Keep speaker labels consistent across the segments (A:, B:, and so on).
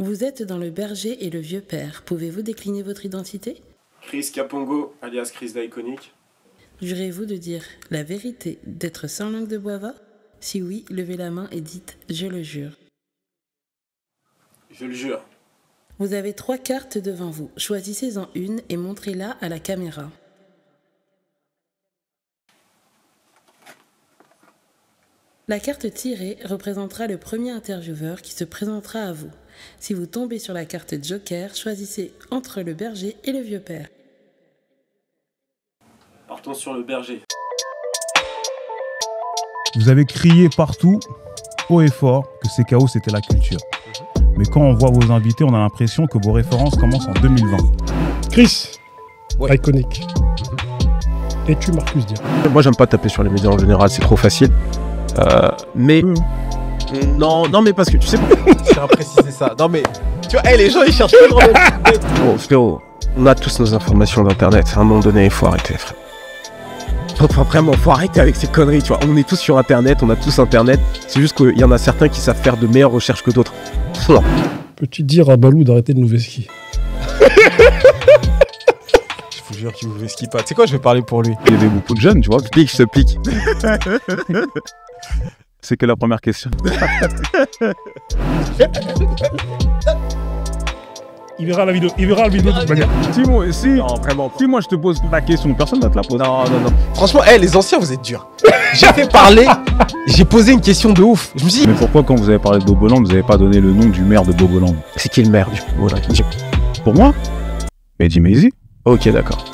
A: Vous êtes dans le berger et le vieux père. Pouvez-vous décliner votre identité?
B: Chris Capongo, alias Chris d'Iconic.
A: Jurez-vous de dire la vérité, d'être sans langue de bois va? Si oui, levez la main et dites « Je le jure ».
B: Je le jure.
A: Vous avez 3 cartes devant vous. Choisissez-en une et montrez-la à la caméra. La carte tirée représentera le premier intervieweur qui se présentera à vous. Si vous tombez sur la carte Joker, choisissez entre le berger et le vieux père.
B: Partons sur le berger.
C: Vous avez crié partout, haut et fort, que CKO c'était la culture. Mais quand on voit vos invités, on a l'impression que vos références commencent en 2020.
D: Chris,
E: Ouais.
D: Iconic. Es-tu Marcus Dire?
E: Moi, j'aime pas taper sur les médias en général, c'est trop facile. Mais non, mais parce que tu sais pas.
F: Je tiens à préciser ça. Non mais, tu vois, les gens ils cherchent toujours
E: Bon, frérot, on a tous nos informations d'internet. À un moment donné, il faut arrêter, frère. Enfin, vraiment, faut arrêter avec ces conneries, tu vois. On est tous sur internet, on a tous internet. C'est juste qu'il y en a certains qui savent faire de meilleures recherches que d'autres. Non.
D: Peux-tu dire à Balou d'arrêter de nous vesquiller?
F: Je vous jure qu'il vous esquive pas. Tu sais quoi, je vais parler pour lui.
E: Il y avait beaucoup de jeunes, tu vois. Je te pique. C'est que la première question.
D: Il verra la vidéo de toute manière.
C: Simon, si,
E: Non, vraiment pas.
C: si moi je te pose la question, personne va te la poser.
F: Non. Franchement, les anciens, vous êtes durs. J'ai fait parler, j'ai posé une question de ouf. Je me suis dit,
C: Mais pourquoi quand vous avez parlé de Boboland, vous n'avez pas donné le nom du maire de Boboland?
E: C'est qui le maire du voilà.
C: Pour moi, Eddie Maisy.
E: Ok, d'accord.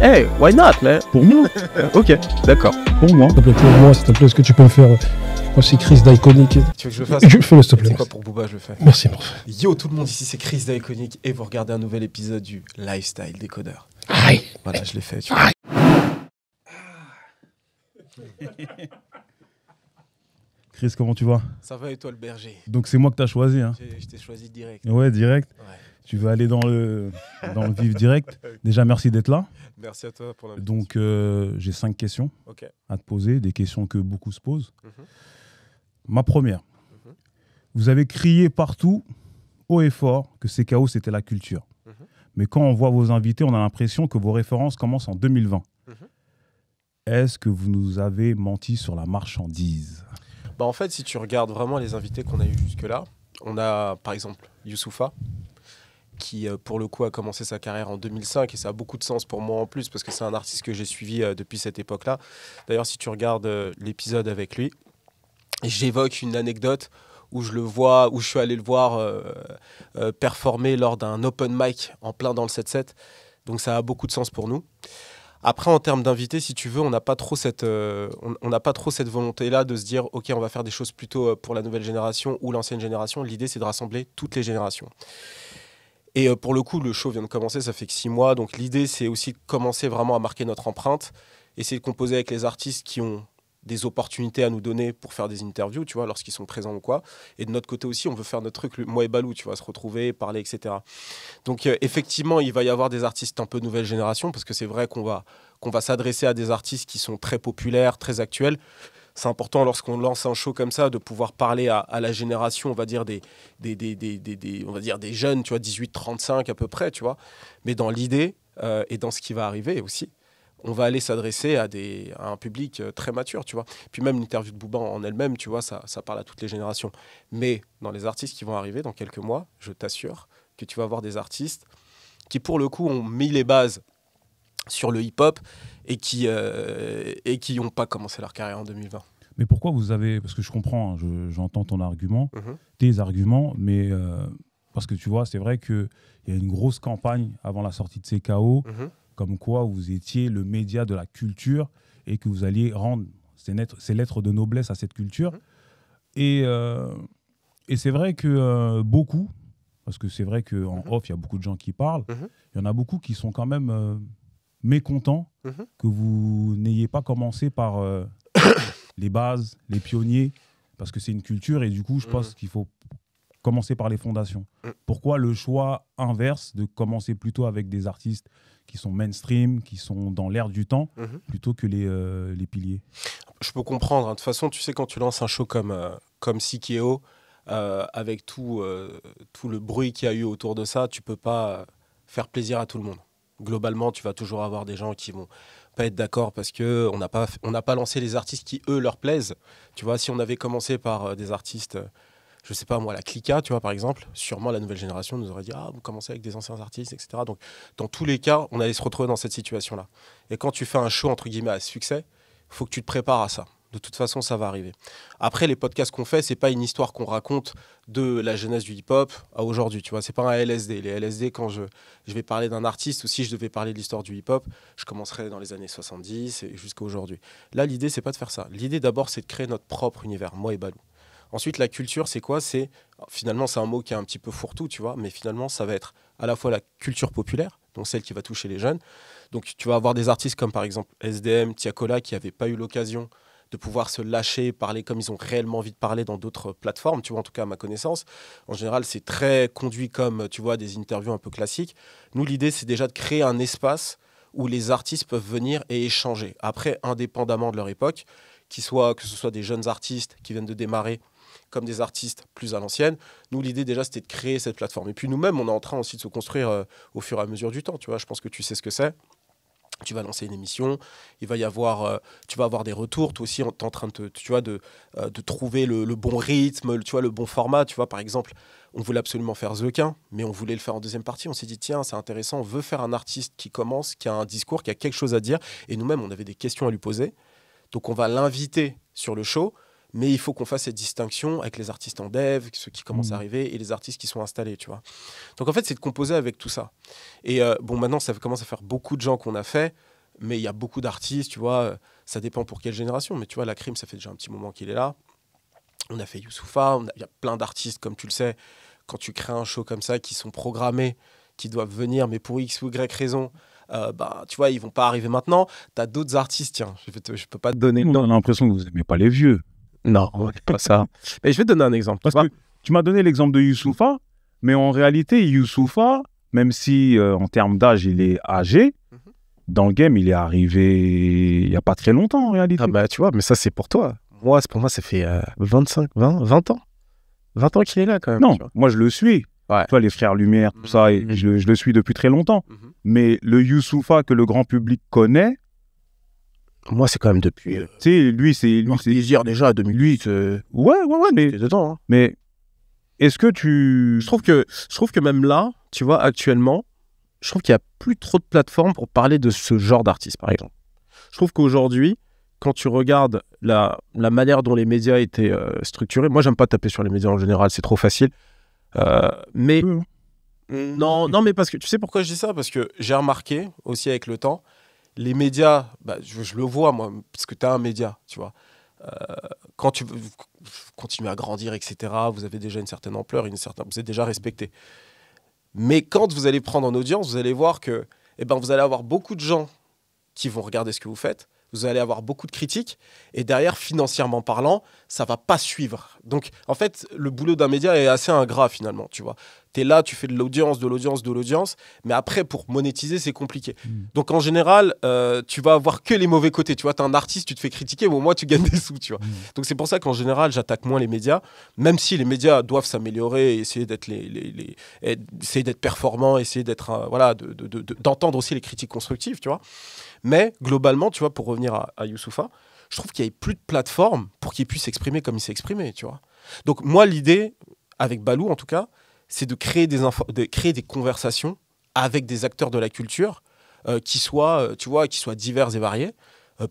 E: Hey, why not, man?
C: Pour moi,
E: Ok, d'accord.
C: pour moi.
D: S'il te plaît, pour moi, s'il te plaît, est-ce que tu peux me faire... Moi, c'est Chris d'Iconic.
F: tu veux que je le fasse?
D: Fais-le, s'il te plaît.
F: C'est quoi pour Booba, je le fais.
D: Merci, mon frère.
F: Yo tout le monde, ici c'est Chris d'Iconic et vous regardez un nouvel épisode du Lifestyle Décodeur.
D: Aïe.
F: Voilà, je l'ai fait, tu vois.
C: Chris, comment tu vas?
F: Ça va et toi le berger?
C: Donc c'est moi que tu as choisi, hein?
F: Je t'ai choisi direct.
C: Ouais, direct.
F: Ouais.
C: Tu veux aller dans le vif direct. Déjà, merci d'être là.
F: Merci à toi pour l'invitation.
C: Donc, j'ai 5 questions
F: Ok.
C: à te poser, des questions que beaucoup se posent.
F: Mhm.
C: Ma première.
F: Mhm.
C: Vous avez crié partout, haut et fort, que CKO c'était la culture.
F: Mhm.
C: Mais quand on voit vos invités, on a l'impression que vos références commencent en 2020.
F: Mhm.
C: Est-ce que vous nous avez menti sur la marchandise?
F: Bah en fait, si tu regardes vraiment les invités qu'on a eu jusque-là, on a par exemple Youssoupha, qui pour le coup a commencé sa carrière en 2005 et ça a beaucoup de sens pour moi en plus parce que c'est un artiste que j'ai suivi depuis cette époque-là. D'ailleurs, si tu regardes l'épisode avec lui, j'évoque une anecdote où je le vois, où je suis allé le voir performer lors d'un open mic en plein dans le 7-7. Donc ça a beaucoup de sens pour nous. Après, en termes d'invités, si tu veux, on n'a pas trop cette volonté-là de se dire, OK, on va faire des choses plutôt pour la nouvelle génération ou l'ancienne génération. L'idée, c'est de rassembler toutes les générations. Et pour le coup, le show vient de commencer, ça fait que 6 mois. Donc l'idée, c'est aussi de commencer vraiment à marquer notre empreinte, essayer de composer avec les artistes qui ont des opportunités à nous donner pour faire des interviews, tu vois, lorsqu'ils sont présents ou quoi. Et de notre côté aussi, on veut faire notre truc, moi et Balou, tu vois, se retrouver, parler, etc. Donc effectivement, il va y avoir des artistes un peu nouvelle génération, parce que c'est vrai qu'on va s'adresser à des artistes qui sont très populaires, très actuels. C'est important lorsqu'on lance un show comme ça de pouvoir parler à la génération, on va dire des jeunes, tu vois, 18-35 à peu près, tu vois. Mais dans l'idée et dans ce qui va arriver aussi, on va aller s'adresser à un public très mature, tu vois. Puis même l'interview de Booba en elle-même, tu vois, ça parle à toutes les générations. Mais dans les artistes qui vont arriver dans quelques mois, je t'assure que tu vas avoir des artistes qui, pour le coup, ont mis les bases sur le hip-hop et qui n'ont pas commencé leur carrière en 2020.
C: Mais pourquoi vous avez... Parce que je comprends, hein, j'entends ton argument, tes arguments, mais parce que tu vois, c'est vrai qu'il y a une grosse campagne avant la sortie de CKO, comme quoi vous étiez le média de la culture et que vous alliez rendre ces lettres de noblesse à cette culture. Et c'est vrai que beaucoup, parce que c'est vrai qu'en off, il y a beaucoup de gens qui parlent, il y en a beaucoup qui sont quand même mécontents que vous n'ayez pas commencé par les bases, les pionniers, parce que c'est une culture et du coup, je pense qu'il faut commencer par les fondations. Pourquoi le choix inverse de commencer plutôt avec des artistes qui sont mainstream, qui sont dans l'air du temps, plutôt que les piliers?
F: Je peux comprendre. De toute façon, tu sais, quand tu lances un show comme CKO, avec tout le bruit qu'il y a eu autour de ça, tu peux pas faire plaisir à tout le monde. Globalement, tu vas toujours avoir des gens qui vont pas être d'accord parce que on n'a pas lancé les artistes qui, eux, leur plaisent. Tu vois, si on avait commencé par des artistes, je sais pas moi, la Clica, tu vois, par exemple, sûrement la nouvelle génération nous aurait dit « Ah, vous commencez avec des anciens artistes, etc. » Donc, dans tous les cas, on allait se retrouver dans cette situation-là. Et quand tu fais un show, entre guillemets, à succès, il faut que tu te prépares à ça. De toute façon, ça va arriver. Après, les podcasts qu'on fait, c'est pas une histoire qu'on raconte de la genèse du hip-hop à aujourd'hui. Tu vois, c'est pas un LSD. Les LSD, quand je vais parler d'un artiste ou si je devais parler de l'histoire du hip-hop, je commencerais dans les années 70 et jusqu'à aujourd'hui. Là, l'idée, c'est pas de faire ça. L'idée, d'abord, c'est de créer notre propre univers, moi et Balou. Ensuite, la culture, c'est quoi? Finalement, c'est un mot qui est un petit peu fourre-tout, tu vois, mais finalement, ça va être à la fois la culture populaire, donc celle qui va toucher les jeunes. Donc, tu vas avoir des artistes comme, par exemple, SDM, Tiakola, qui n'avaient pas eu l'occasion de pouvoir se lâcher, parler comme ils ont réellement envie de parler dans d'autres plateformes, tu vois, en tout cas à ma connaissance. En général, c'est très conduit comme, tu vois, des interviews un peu classiques. Nous, l'idée, c'est déjà de créer un espace où les artistes peuvent venir et échanger. Après, indépendamment de leur époque, que ce soit des jeunes artistes qui viennent de démarrer, comme des artistes plus à l'ancienne. Nous, l'idée déjà, c'était de créer cette plateforme. Et puis nous-mêmes, on est en train aussi de se construire au fur et à mesure du temps. Tu vois, je pense que tu sais ce que c'est. Tu vas lancer une émission, il va y avoir, tu vas avoir des retours. Toi aussi, tu es en train de trouver le bon rythme, tu vois, le bon format. Tu vois, par exemple, on voulait absolument faire The Quin, mais on voulait le faire en deuxième partie. On s'est dit, tiens, c'est intéressant, on veut faire un artiste qui commence, qui a un discours, qui a quelque chose à dire. Et nous-mêmes, on avait des questions à lui poser. Donc, on va l'inviter sur le show. Mais il faut qu'on fasse cette distinction avec les artistes en dev, ceux qui commencent à arriver, et les artistes qui sont installés, tu vois. Donc en fait, c'est de composer avec tout ça. Et bon, maintenant, ça commence à faire beaucoup de gens qu'on a fait, mais il y a beaucoup d'artistes, tu vois. Ça dépend pour quelle génération, mais tu vois, La Crime, ça fait déjà un petit moment qu'il est là. On a fait Youssoupha, il y a plein d'artistes, comme tu le sais. Quand tu crées un show comme ça, qui sont programmés, qui doivent venir, mais pour X ou Y raison, tu vois, ils vont pas arriver maintenant. Tu as d'autres artistes, tiens, je peux pas te donner...
C: On a l'impression que vous n'aimez pas les vieux.
F: Non, c'est pas ça. Mais je vais te donner un exemple.
C: Parce que tu m'as donné l'exemple de Youssoupha, mais en réalité, Youssoupha, même si en termes d'âge, il est âgé, dans le game, il est arrivé il n'y a pas très longtemps en réalité.
F: Ah bah tu vois, mais ça c'est pour toi. Pour moi, ça fait 20 ans. 20 ans qu'il est là quand même.
C: Non, moi je le suis.
F: Ouais.
C: Tu vois, les Frères Lumière, tout ça, et je le suis depuis très longtemps. Mais le Youssoupha que le grand public connaît,
F: moi, c'est quand même depuis...
C: tu sais, lui, c'est
F: Désir déjà, 2008.
C: Ouais, mais...
F: C'est dedans. Hein.
C: Mais est-ce que tu...
F: Je trouve que même là, tu vois, actuellement, je trouve qu'il n'y a plus trop de plateformes pour parler de ce genre d'artiste, par exemple. Je trouve qu'aujourd'hui, quand tu regardes la manière dont les médias étaient structurés, moi, j'aime pas taper sur les médias en général, c'est trop facile. Mais... Non, mais parce que... Tu sais pourquoi je dis ça? Parce que j'ai remarqué, aussi avec le temps, les médias, je le vois, moi, parce que tu as un média, tu vois. Quand tu continues à grandir, etc., vous avez déjà une certaine ampleur, vous êtes déjà respecté. Mais quand vous allez prendre en audience, vous allez voir que vous allez avoir beaucoup de gens qui vont regarder ce que vous faites, vous allez avoir beaucoup de critiques, et derrière, financièrement parlant, ça va pas suivre. Donc, en fait, le boulot d'un média est assez ingrat, finalement, tu vois. Tu es là, tu fais de l'audience, mais après, pour monétiser, c'est compliqué. Donc, en général, tu vas avoir que les mauvais côtés, tu vois. Tu es un artiste, tu te fais critiquer, mais au moins, tu gagnes des sous, tu vois. Donc, c'est pour ça qu'en général, j'attaque moins les médias, même si les médias doivent s'améliorer et essayer d'être essayer d'être performants, essayer d'être, d'entendre aussi les critiques constructives, tu vois. Mais globalement, tu vois, pour revenir à Youssoupha, je trouve qu'il n'y ait plus de plateforme pour qu'il puisse s'exprimer comme il s'est exprimé, tu vois. Donc moi, l'idée, avec Balou en tout cas, c'est de créer des conversations avec des acteurs de la culture qui soient divers et variés,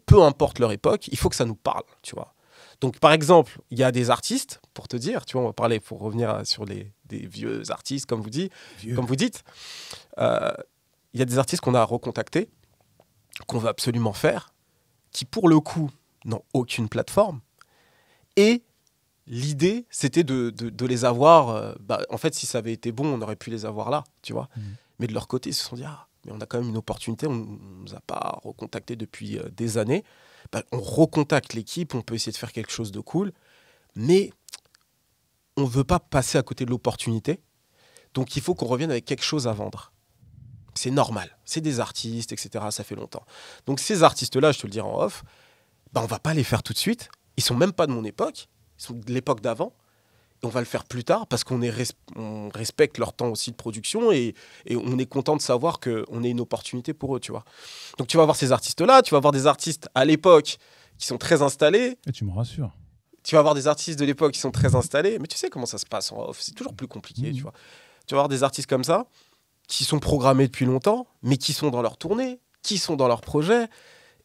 F: peu importe leur époque, il faut que ça nous parle, tu vois. Donc par exemple, il y a des artistes, pour te dire, tu vois, on va parler, pour revenir sur des vieux artistes, comme vous dites, il y a des artistes qu'on a recontactés, qu'on va absolument faire, qui pour le coup n'ont aucune plateforme. Et l'idée, c'était de les avoir... en fait, si ça avait été bon, on aurait pu les avoir là, tu vois. Mais de leur côté, ils se sont dit, mais on a quand même une opportunité, on ne nous a pas recontacté depuis des années. On recontacte l'équipe, on peut essayer de faire quelque chose de cool, mais on ne veut pas passer à côté de l'opportunité. Donc, il faut qu'on revienne avec quelque chose à vendre. C'est normal, c'est des artistes, etc. Ça fait longtemps. Donc ces artistes-là, je te le dirai en off, on va pas les faire tout de suite. Ils sont même pas de mon époque, ils sont de l'époque d'avant. on va le faire plus tard parce qu'on on respecte leur temps aussi de production et on est content de savoir qu'on est une opportunité pour eux, tu vois. Donc tu vas voir ces artistes-là, tu vas voir des artistes à l'époque qui sont très installés.
C: Et tu me rassures.
F: Tu vas voir des artistes de l'époque qui sont très installés, mais tu sais comment ça se passe en off, c'est toujours plus compliqué, tu vois. Tu vas voir des artistes comme ça qui sont programmés depuis longtemps, mais qui sont dans leur tournée, qui sont dans leur projet.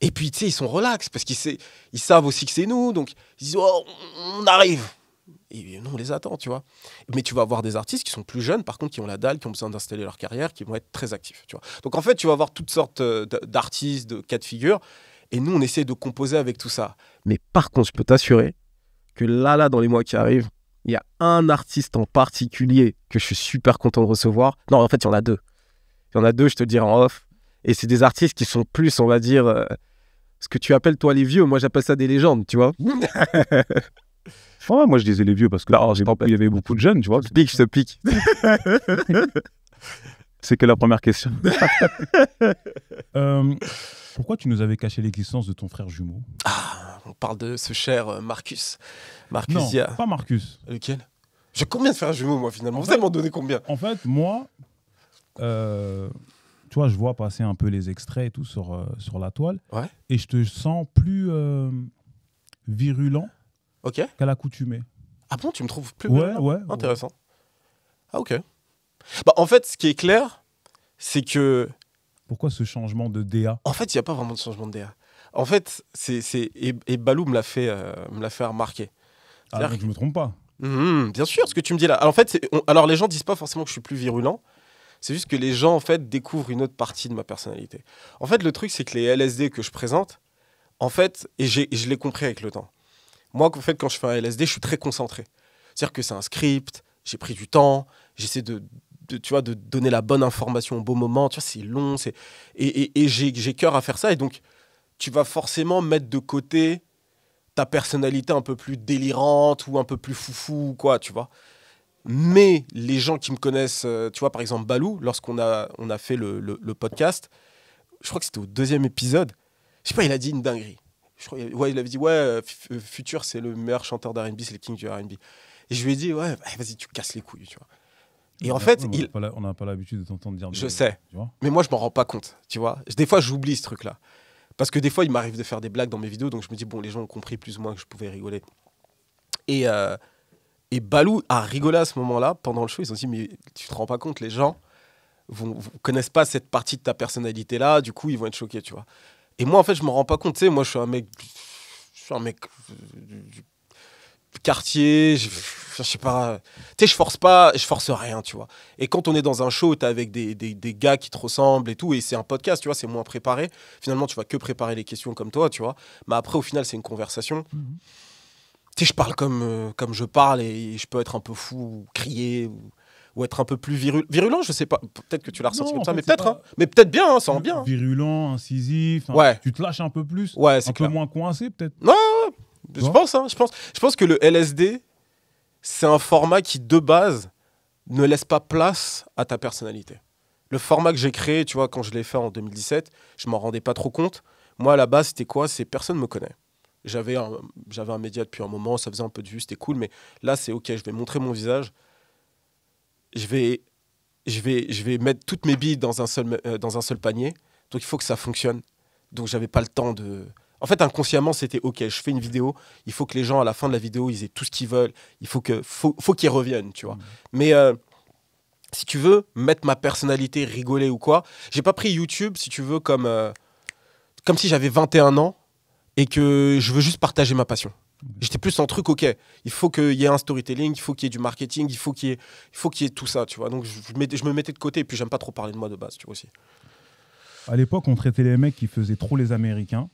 F: Et puis, tu sais, ils sont relax parce qu'ils savent aussi que c'est nous. Donc, ils disent, oh, on arrive. Et nous, on les attend, tu vois. Mais tu vas avoir des artistes qui sont plus jeunes, par contre, qui ont la dalle, qui ont besoin d'installer leur carrière, qui vont être très actifs, tu vois. Donc, en fait, tu vas avoir toutes sortes d'artistes, de cas de figure. Et nous, on essaie de composer avec tout ça.
E: Mais par contre, je peux t'assurer que là, dans les mois qui arrivent, il y a un artiste en particulier que je suis super content de recevoir. Non, en fait, il y en a deux. Il y en a deux, je te le dirai en off. Et c'est des artistes qui sont plus, on va dire, ce que tu appelles, toi, les vieux. Moi, j'appelle ça des légendes, tu vois.
C: Ouais, moi, je disais les vieux parce que là, il y avait beaucoup de jeunes, tu vois.
E: Je te pique.
C: C'est que la première question. Pourquoi tu nous avais caché l'existence de ton frère jumeau?
F: On parle de ce cher Marcus. Marcus
C: Non,
F: Dia.
C: pas Marcus.
F: Lequel? J'ai combien de frères jumeaux, moi, finalement? Vous allez m'en donner combien?
C: En fait, moi, tu vois, je vois passer un peu les extraits et tout sur la toile.
F: Ouais.
C: Et je te sens plus virulent
F: Ok.
C: qu'à l'accoutumée.
F: Ah bon, tu me trouves plus
C: Ouais,
F: virulent?
C: ouais.
F: Intéressant. Ah, ok. Bah, en fait, ce qui est clair, c'est que...
C: Pourquoi ce changement de DA?
F: En fait, il n'y a pas vraiment de changement de DA. En fait, et Balou me l'a fait remarquer.
C: Ah, donc je me trompe pas.
F: Bien sûr, ce que tu me dis là. Alors, en fait, alors les gens disent pas forcément que je suis plus virulent. C'est juste que les gens, en fait, découvrent une autre partie de ma personnalité. En fait, le truc, c'est que les LSD que je présente, en fait, et je l'ai compris avec le temps. Moi, en fait, quand je fais un LSD, je suis très concentré. C'est-à-dire que c'est un script, j'ai pris du temps, j'essaie de donner la bonne information au bon moment. Tu vois, c'est long, et j'ai cœur à faire ça. Et donc, tu vas forcément mettre de côté ta personnalité un peu plus délirante ou un peu plus foufou, quoi, tu vois. Mais les gens qui me connaissent, tu vois, par exemple, Balou, lorsqu'on a fait le podcast, je crois que c'était au 2e épisode, je sais pas, il a dit une dinguerie. Il avait dit, Future, c'est le meilleur chanteur d'R&B, c'est le king du R&B. Et je lui ai dit, ouais, vas-y, tu casses les couilles, tu vois. Et en fait,
C: on n'a pas l'habitude de t'entendre dire.
F: Je sais,
C: tu vois,
F: mais moi, je m'en rends pas compte, tu vois. Des fois, j'oublie ce truc-là. Parce que des fois, il m'arrive de faire des blagues dans mes vidéos, donc je me dis, bon, les gens ont compris plus ou moins que je pouvais rigoler. Et Balou a rigolé à ce moment-là, pendant le show. Ils ont dit, mais tu te rends pas compte, les gens vous connaissent pas cette partie de ta personnalité-là, du coup, ils vont être choqués, tu vois. Et moi, en fait, je m'en rends pas compte. Tu sais, moi, je suis un mec du quartier, je sais pas. Tu sais, je force rien, tu vois. Et quand on est dans un show, t'es avec des gars qui te ressemblent et tout, et c'est un podcast, tu vois, c'est moins préparé. Finalement, tu vas que préparer les questions comme toi, tu vois. Mais après, au final, c'est une conversation. Tu sais, je parle comme je parle, et je peux être un peu fou, crier, ou être un peu plus virulent, je sais pas. Peut-être que tu l'as ressenti comme ça, mais peut-être, pas... mais peut-être bien, hein, ça rend bien.
C: Virulent, incisif.
F: Ouais.
C: Tu te lâches un peu plus.
F: Ouais, c'est
C: un
F: clair.
C: peu moins coincé, peut-être.
F: Non, je pense, hein, je pense que le LSD, c'est un format qui, de base, ne laisse pas place à ta personnalité. Le format que j'ai créé, tu vois, quand je l'ai fait en 2017, je m'en rendais pas trop compte. Moi, à la base, c'était quoi? C'est personne me connaît. J'avais un média depuis un moment, ça faisait un peu de vues, c'était cool, mais là, c'est OK, je vais montrer mon visage. Je vais mettre toutes mes billes dans un seul panier. Donc, il faut que ça fonctionne. Donc, j'avais pas le temps de... En fait, inconsciemment, c'était OK, je fais une vidéo, il faut que les gens, à la fin de la vidéo, ils aient tout ce qu'ils veulent. Il faut qu'ils reviennent, tu vois. Mais si tu veux mettre ma personnalité, rigoler ou quoi, j'ai pas pris YouTube, si tu veux, comme si j'avais 21 ans et que je veux juste partager ma passion. J'étais plus en truc, OK, il faut qu'il y ait un storytelling, il faut qu'il y ait du marketing, il faut qu'il y ait tout ça, tu vois. Donc, je me mettais de côté, et puis j'aime pas trop parler de moi de base, tu vois aussi.
C: À l'époque, on traitait les mecs qui faisaient trop les Américains.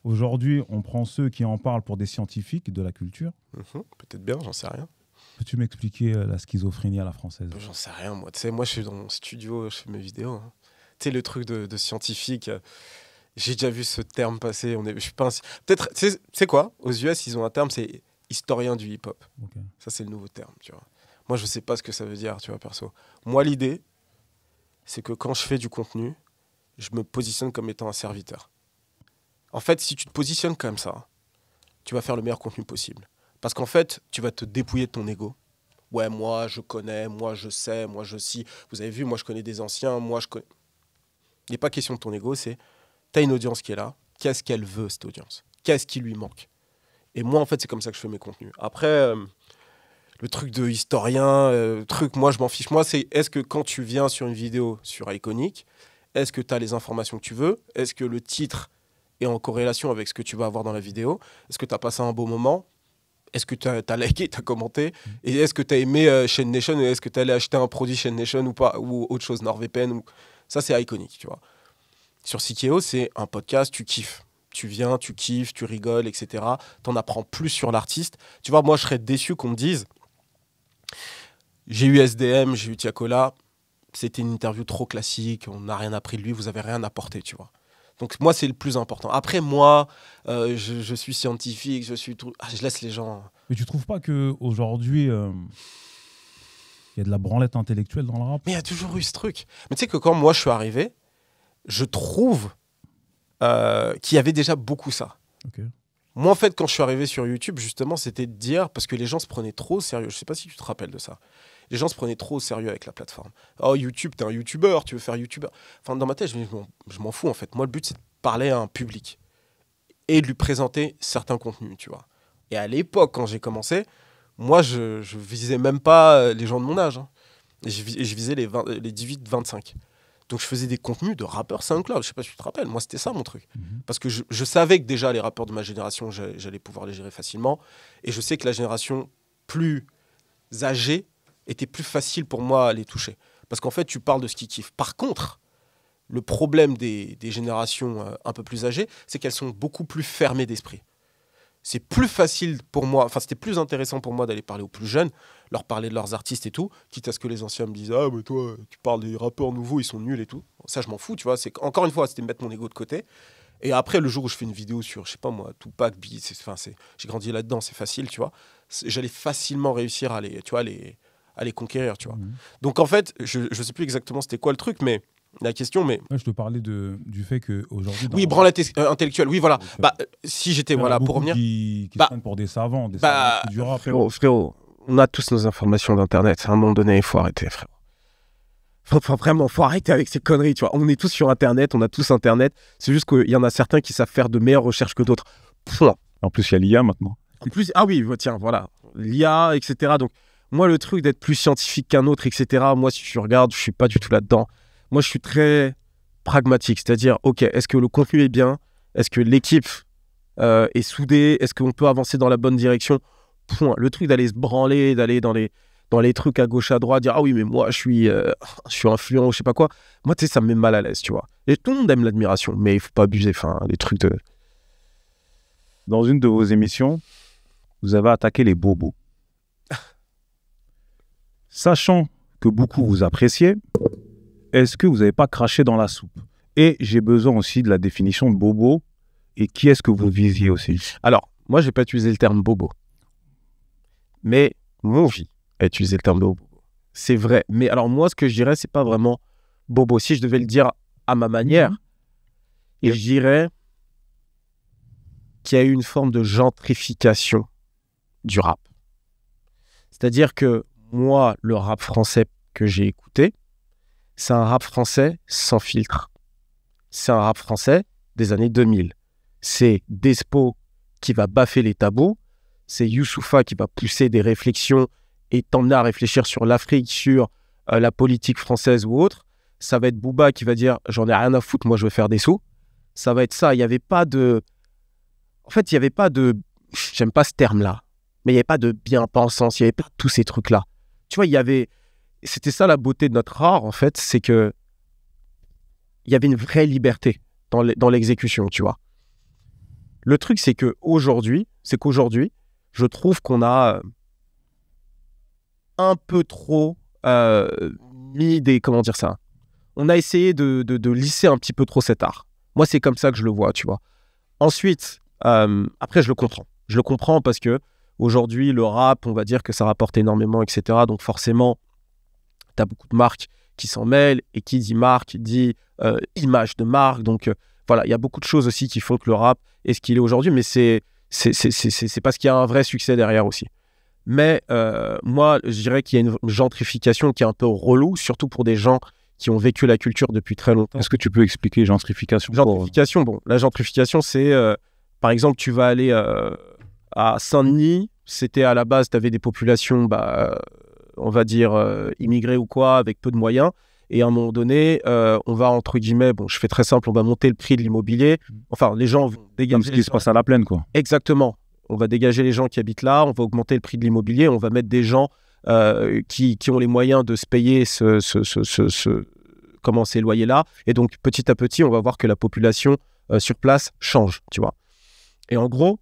C: Aujourd'hui, on prend ceux qui en parlent pour des scientifiques de la culture.
F: Peut-être bien, j'en sais rien.
C: Peux-tu m'expliquer la schizophrénie à la française?
F: J'en sais rien, moi. Tu sais, moi, je suis dans mon studio, je fais mes vidéos. Hein. Tu sais, le truc de scientifique, j'ai déjà vu ce terme passer. Je suis pas peut-être, tu sais quoi? Aux US, ils ont un terme, c'est historien du hip-hop.
C: Okay.
F: Ça, c'est le nouveau terme, tu vois. Moi, je sais pas ce que ça veut dire, tu vois, perso. Moi, l'idée, c'est que quand je fais du contenu, je me positionne comme étant un serviteur. En fait, si tu te positionnes comme ça, tu vas faire le meilleur contenu possible. Parce qu'en fait, tu vas te dépouiller de ton ego. Ouais, moi, je connais, moi, je sais, moi, je sais. Vous avez vu, moi, je connais des anciens, moi, je connais... Il n'est pas question de ton ego, c'est... Tu as une audience qui est là. Qu'est-ce qu'elle veut, cette audience? Qu'est-ce qui lui manque? Et moi, en fait, c'est comme ça que je fais mes contenus. Après, le truc de historien, moi, je m'en fiche. Moi, c'est est-ce que quand tu viens sur une vidéo sur Iconic, est-ce que tu as les informations que tu veux? Est-ce que le titre est en corrélation avec ce que tu vas avoir dans la vidéo? Est-ce que tu as passé un beau moment? Est-ce que tu as liké, tu as commenté? Et est-ce que tu as aimé Chain Nation? Est-ce que tu allé acheter un produit Chain Nation ou pas? Ou autre chose, NordVPN ou... Ça, c'est Iconic, tu vois. Sur Sikeo, c'est un podcast, tu kiffes. Tu viens, tu kiffes, tu rigoles, etc. Tu en apprends plus sur l'artiste. Tu vois, moi, je serais déçu qu'on me dise j'ai eu SDM, j'ai eu Tiakola, c'était une interview trop classique, on n'a rien appris de lui, vous avez rien apporté, tu vois. Donc moi, c'est le plus important. Après, moi, je suis scientifique, je laisse les gens...
C: Mais tu trouves pas qu'aujourd'hui, il y a de la branlette intellectuelle dans le rap?
F: Mais il y a toujours eu ce truc. Mais tu sais que quand moi, je suis arrivé, je trouve qu'il y avait déjà beaucoup ça.
C: Okay.
F: Moi, en fait, quand je suis arrivé sur YouTube, justement, c'était de dire... Parce que les gens se prenaient trop au sérieux. Je sais pas si tu te rappelles de ça. Les gens se prenaient trop au sérieux avec la plateforme. Oh, YouTube, t'es un YouTuber, tu veux faire YouTuber. Enfin, dans ma tête, je m'en fous, en fait. Moi, le but, c'est de parler à un public et de lui présenter certains contenus, tu vois. Et à l'époque, quand j'ai commencé, moi, je visais même pas les gens de mon âge. Hein. Et je visais les 18-25. Donc, je faisais des contenus de rappeurs SoundCloud. Je sais pas si tu te rappelles. Moi, c'était ça, mon truc. Parce que je savais que déjà, les rappeurs de ma génération, j'allais pouvoir les gérer facilement. Et je sais que la génération plus âgée était plus facile pour moi à les toucher. Parce qu'en fait, tu parles de ce qu'ils kiffent. Par contre, le problème des générations un peu plus âgées, c'est qu'elles sont beaucoup plus fermées d'esprit. C'est plus facile pour moi, enfin, c'était plus intéressant pour moi d'aller parler aux plus jeunes, leur parler de leurs artistes et tout, quitte à ce que les anciens me disent « Ah, mais toi, tu parles des rappeurs nouveaux, ils sont nuls et tout. » Ça, je m'en fous, tu vois. Encore une fois, c'était mettre mon ego de côté. Et après, le jour où je fais une vidéo sur, je sais pas moi, Tupac, Biggie, j'ai grandi là-dedans, c'est facile, tu vois. J'allais facilement réussir à les conquérir, tu vois. Donc, en fait, je sais plus exactement c'était quoi le truc, mais la question, mais...
C: Ouais, je te parlais du fait qu'aujourd'hui...
F: Oui, branlette intellectuelle, oui, voilà. Si j'étais, voilà, pour revenir...
C: qui se prennent pour des savants du rap.
E: Frérot, on a tous nos informations d'Internet. À un moment donné, il faut arrêter, frérot. Faut arrêter avec ces conneries, tu vois. On est tous sur Internet, on a tous Internet. C'est juste qu'il y en a certains qui savent faire de meilleures recherches que d'autres.
C: En plus, il y a l'IA maintenant.
E: En plus, ah oui, tiens, voilà. L'IA, etc. Donc, moi, le truc d'être plus scientifique qu'un autre, etc., moi, si tu regardes, je suis pas du tout là-dedans. Moi, je suis très pragmatique. C'est-à-dire, OK, est-ce que le contenu est bien? Est-ce que l'équipe est soudée? Est-ce qu'on peut avancer dans la bonne direction? Point. Le truc d'aller se branler, d'aller dans les trucs à gauche, à droite, dire « Ah oui, mais moi, je suis influent, je sais pas quoi. » Moi, tu sais, ça me met mal à l'aise, tu vois. Et tout le monde aime l'admiration, mais il faut pas abuser. Enfin, les trucs de...
C: Dans une de vos émissions, vous avez attaqué les bobos. Sachant que beaucoup vous appréciez, est-ce que vous n'avez pas craché dans la soupe? Et j'ai besoin aussi de la définition de bobo. Et qui est-ce que vous visiez aussi?
E: Alors, moi, je n'ai pas utilisé le terme bobo. Mais mon vie a utilisé le terme bobo. C'est vrai. Mais alors, moi, ce que je dirais, c'est pas vraiment bobo. Si je devais le dire à ma manière, et je dirais qu'il y a eu une forme de gentrification du rap. C'est-à-dire que moi, le rap français que j'ai écouté, c'est un rap français sans filtre. C'est un rap français des années 2000. C'est Despo qui va baffer les tabous. C'est Youssoupha qui va pousser des réflexions et t'emmener à réfléchir sur l'Afrique, sur la politique française ou autre. Ça va être Booba qui va dire « J'en ai rien à foutre, moi je veux faire des sous ». Ça va être ça. Il n'y avait pas de... En fait, il n'y avait pas de... J'aime pas ce terme-là. Mais il n'y avait pas de bien-pensance. Il n'y avait pas tous ces trucs-là. Tu vois, il y avait... C'était ça la beauté de notre art, en fait. C'est que il y avait une vraie liberté dans l'exécution, tu vois. Le truc, c'est qu'aujourd'hui, je trouve qu'on a un peu trop mis des... Comment dire ça? On a essayé de lisser un petit peu trop cet art. Moi, c'est comme ça que je le vois, tu vois. Ensuite, après, je le comprends. Je le comprends parce que aujourd'hui, le rap, on va dire que ça rapporte énormément, etc. Donc forcément, tu as beaucoup de marques qui s'en mêlent. Et qui dit marque, dit image de marque. Donc voilà, il y a beaucoup de choses aussi qui font que le rap est ce qu'il est aujourd'hui. Mais c'est c'est parce qu'il y a un vrai succès derrière aussi. Mais moi, je dirais qu'il y a une gentrification qui est un peu relou, surtout pour des gens qui ont vécu la culture depuis très longtemps.
C: Est-ce que tu peux expliquer gentrification?
E: Gentrification, bon, la gentrification, c'est, par exemple, tu vas aller à Saint-Denis, c'était à la base, tu avais des populations, on va dire, immigrées ou quoi, avec peu de moyens. Et à un moment donné, on va, entre guillemets, bon, je fais très simple, on va monter le prix de l'immobilier. Enfin, les gens vont dégager.
C: Comme ce qui se passe à la plaine, quoi.
E: Exactement. On va dégager les gens qui habitent là, on va augmenter le prix de l'immobilier, on va mettre des gens qui ont les moyens de se payer ces loyers-là. Et donc, petit à petit, on va voir que la population sur place change, tu vois. Et en gros,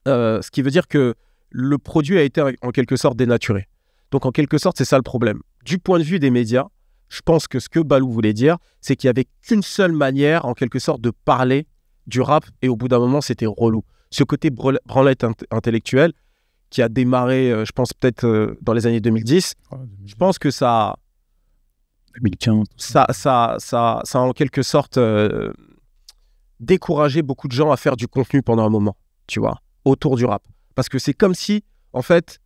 E: ce qui veut dire que le produit a été en quelque sorte dénaturé. Donc, en quelque sorte, c'est ça le problème. Du point de vue des médias, je pense que ce que Balou voulait dire, c'est qu'il n'y avait qu'une seule manière, en quelque sorte, de parler du rap. Et au bout d'un moment, c'était relou. Ce côté branlette intellectuelle qui a démarré, je pense, peut-être dans les années 2010, je pense que ça
C: 2015.
E: Ça a en quelque sorte découragé beaucoup de gens à faire du contenu pendant un moment, tu vois, autour du rap. Parce que c'est comme si, en fait,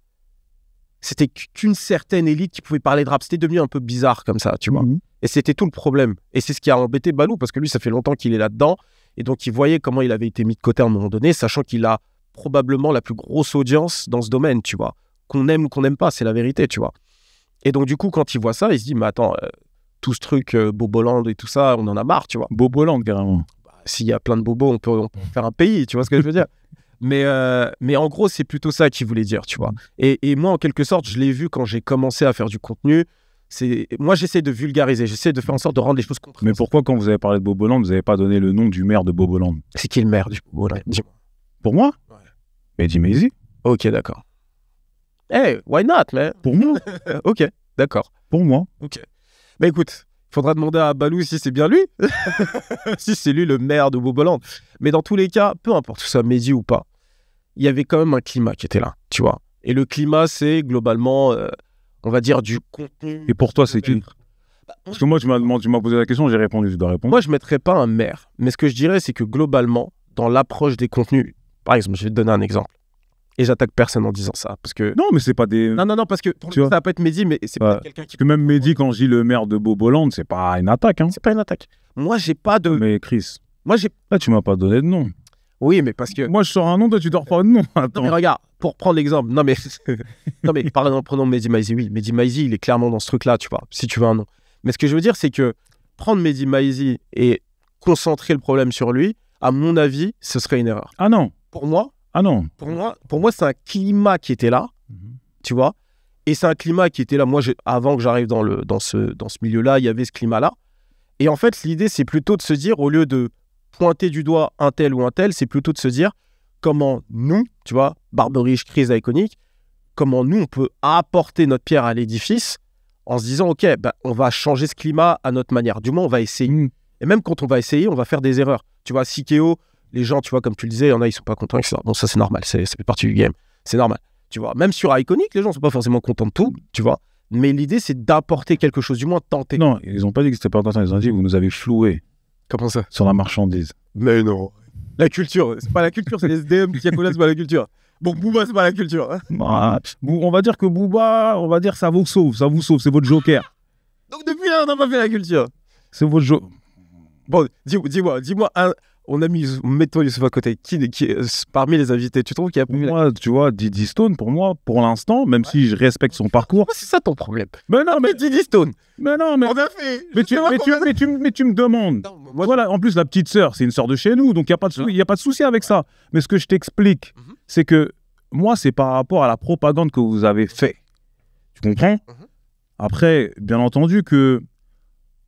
E: c'était qu'une certaine élite qui pouvait parler de rap. C'était devenu un peu bizarre comme ça, tu vois. Et c'était tout le problème. Et c'est ce qui a embêté Balou, parce que lui, ça fait longtemps qu'il est là-dedans. Et donc, il voyait comment il avait été mis de côté à un moment donné, sachant qu'il a probablement la plus grosse audience dans ce domaine, tu vois. Qu'on aime ou qu'on n'aime pas, c'est la vérité, tu vois. Et donc, du coup, quand il voit ça, il se dit, mais attends, tout ce truc, Boboland et tout ça, on en a marre, tu vois.
C: Boboland, carrément.
E: S'il y a plein de bobos, on peut faire un pays, tu vois ce que je veux dire. Mais en gros, c'est plutôt ça qu'il voulait dire, tu vois. Et moi, en quelque sorte, je l'ai vu quand j'ai commencé à faire du contenu. Moi, j'essaie de vulgariser, j'essaie de faire en sorte de rendre les choses compréhensibles.
C: Mais pourquoi, quand vous avez parlé de Boboland, vous n'avez pas donné le nom du maire de Boboland?
E: C'est qui le maire du Boboland? Dis-moi.
C: Pour moi?
E: Ouais.
C: Mehdi Maizi.
E: Ok, d'accord. Hey, why not, man?
C: Pour moi?
E: Ok, d'accord.
C: Pour moi.
E: Ok. Mais écoute, il faudra demander à Balou si c'est bien lui. Si c'est lui le maire de Boboland. Mais dans tous les cas, peu importe que ce soit Mehdi ou pas, il y avait quand même un climat qui était là, tu vois. Et le climat, c'est globalement, on va dire, du contenu.
C: Et pour toi, c'est qui? Parce que moi, tu m'as posé la question, j'ai répondu, je dois répondre.
E: Moi, je ne mettrais pas un maire. Mais ce que je dirais, c'est que globalement, dans l'approche des contenus, par exemple, je vais te donner un exemple. Et j'attaque personne en disant ça. Parce que...
C: Non, mais c'est pas des...
E: Non, parce que pour le coup, ça va pas être Mehdi, mais c'est pas quelqu'un qui...
C: Parce que même Mehdi, quand je dis le maire de Boboland, c'est pas une attaque. Hein.
E: C'est pas une attaque. Moi, j'ai pas de...
C: Mais Chris,
E: moi, j'ai...
C: là, tu m'as pas donné de nom.
E: Oui, mais parce que...
C: Moi, je sors un nom, toi, tu dors pas de nom. Attends.
E: Non, mais regarde, pour prendre l'exemple... Non, mais par exemple, prenons Mehdi Maizi. Oui, Mehdi Maizi, il est clairement dans ce truc-là, tu vois, si tu veux un nom. Mais ce que je veux dire, c'est que prendre Mehdi Maizi et concentrer le problème sur lui, à mon avis, ce serait une erreur.
C: Ah non.
E: Pour moi...
C: Ah non.
E: Pour moi, c'est un climat qui était là, tu vois. Et c'est un climat qui était là. Moi, avant que j'arrive dans ce milieu-là, il y avait ce climat-là. Et en fait, l'idée, c'est plutôt de se dire, au lieu de pointer du doigt un tel ou un tel, c'est plutôt de se dire comment nous, tu vois, Barberiche, Crise Iconique, comment nous, on peut apporter notre pierre à l'édifice en se disant, OK, on va changer ce climat à notre manière. Du moins, on va essayer. Et même quand on va essayer, on va faire des erreurs. Tu vois, Sikeo, les gens, tu vois, comme tu le disais, il y en a, ils sont pas contents, etc. Bon, ça, c'est normal, ça fait partie du game. C'est normal, tu vois. Même sur Iconic, les gens sont pas forcément contents de tout, tu vois. Mais l'idée, c'est d'apporter quelque chose, du moins de tenter.
C: Non, ils ont pas dit que c'était pas important, ils ont dit que vous nous avez floué.
E: Comment ça?
C: Sur la marchandise.
E: Mais non. La culture, c'est pas la culture, c'est les SDM qui connaissent pas la culture. Bon, Booba, c'est pas la culture. Hein.
C: On va dire que Booba, ça vous sauve, c'est votre joker.
E: Donc depuis là, on n'a pas fait la culture.
C: C'est votre joker.
E: Bon, dis-moi un... Mets-toi Youssouf à côté. Qui parmi les invités, tu trouves qu'il y a plus...
C: Moi, tu vois, Diddy Stone, pour moi, pour l'instant, même si je respecte son parcours...
E: C'est ça ton problème.
C: Mais non, mais
E: Diddy Stone.
C: Mais non, mais...
E: On a fait...
C: Mais tu me demandes. Non, moi, voilà, en plus, la petite sœur, c'est une sœur de chez nous, donc il n'y a pas de souci avec ça. Mais ce que je t'explique, c'est que moi, c'est par rapport à la propagande que vous avez fait. Tu comprends? Après, bien entendu que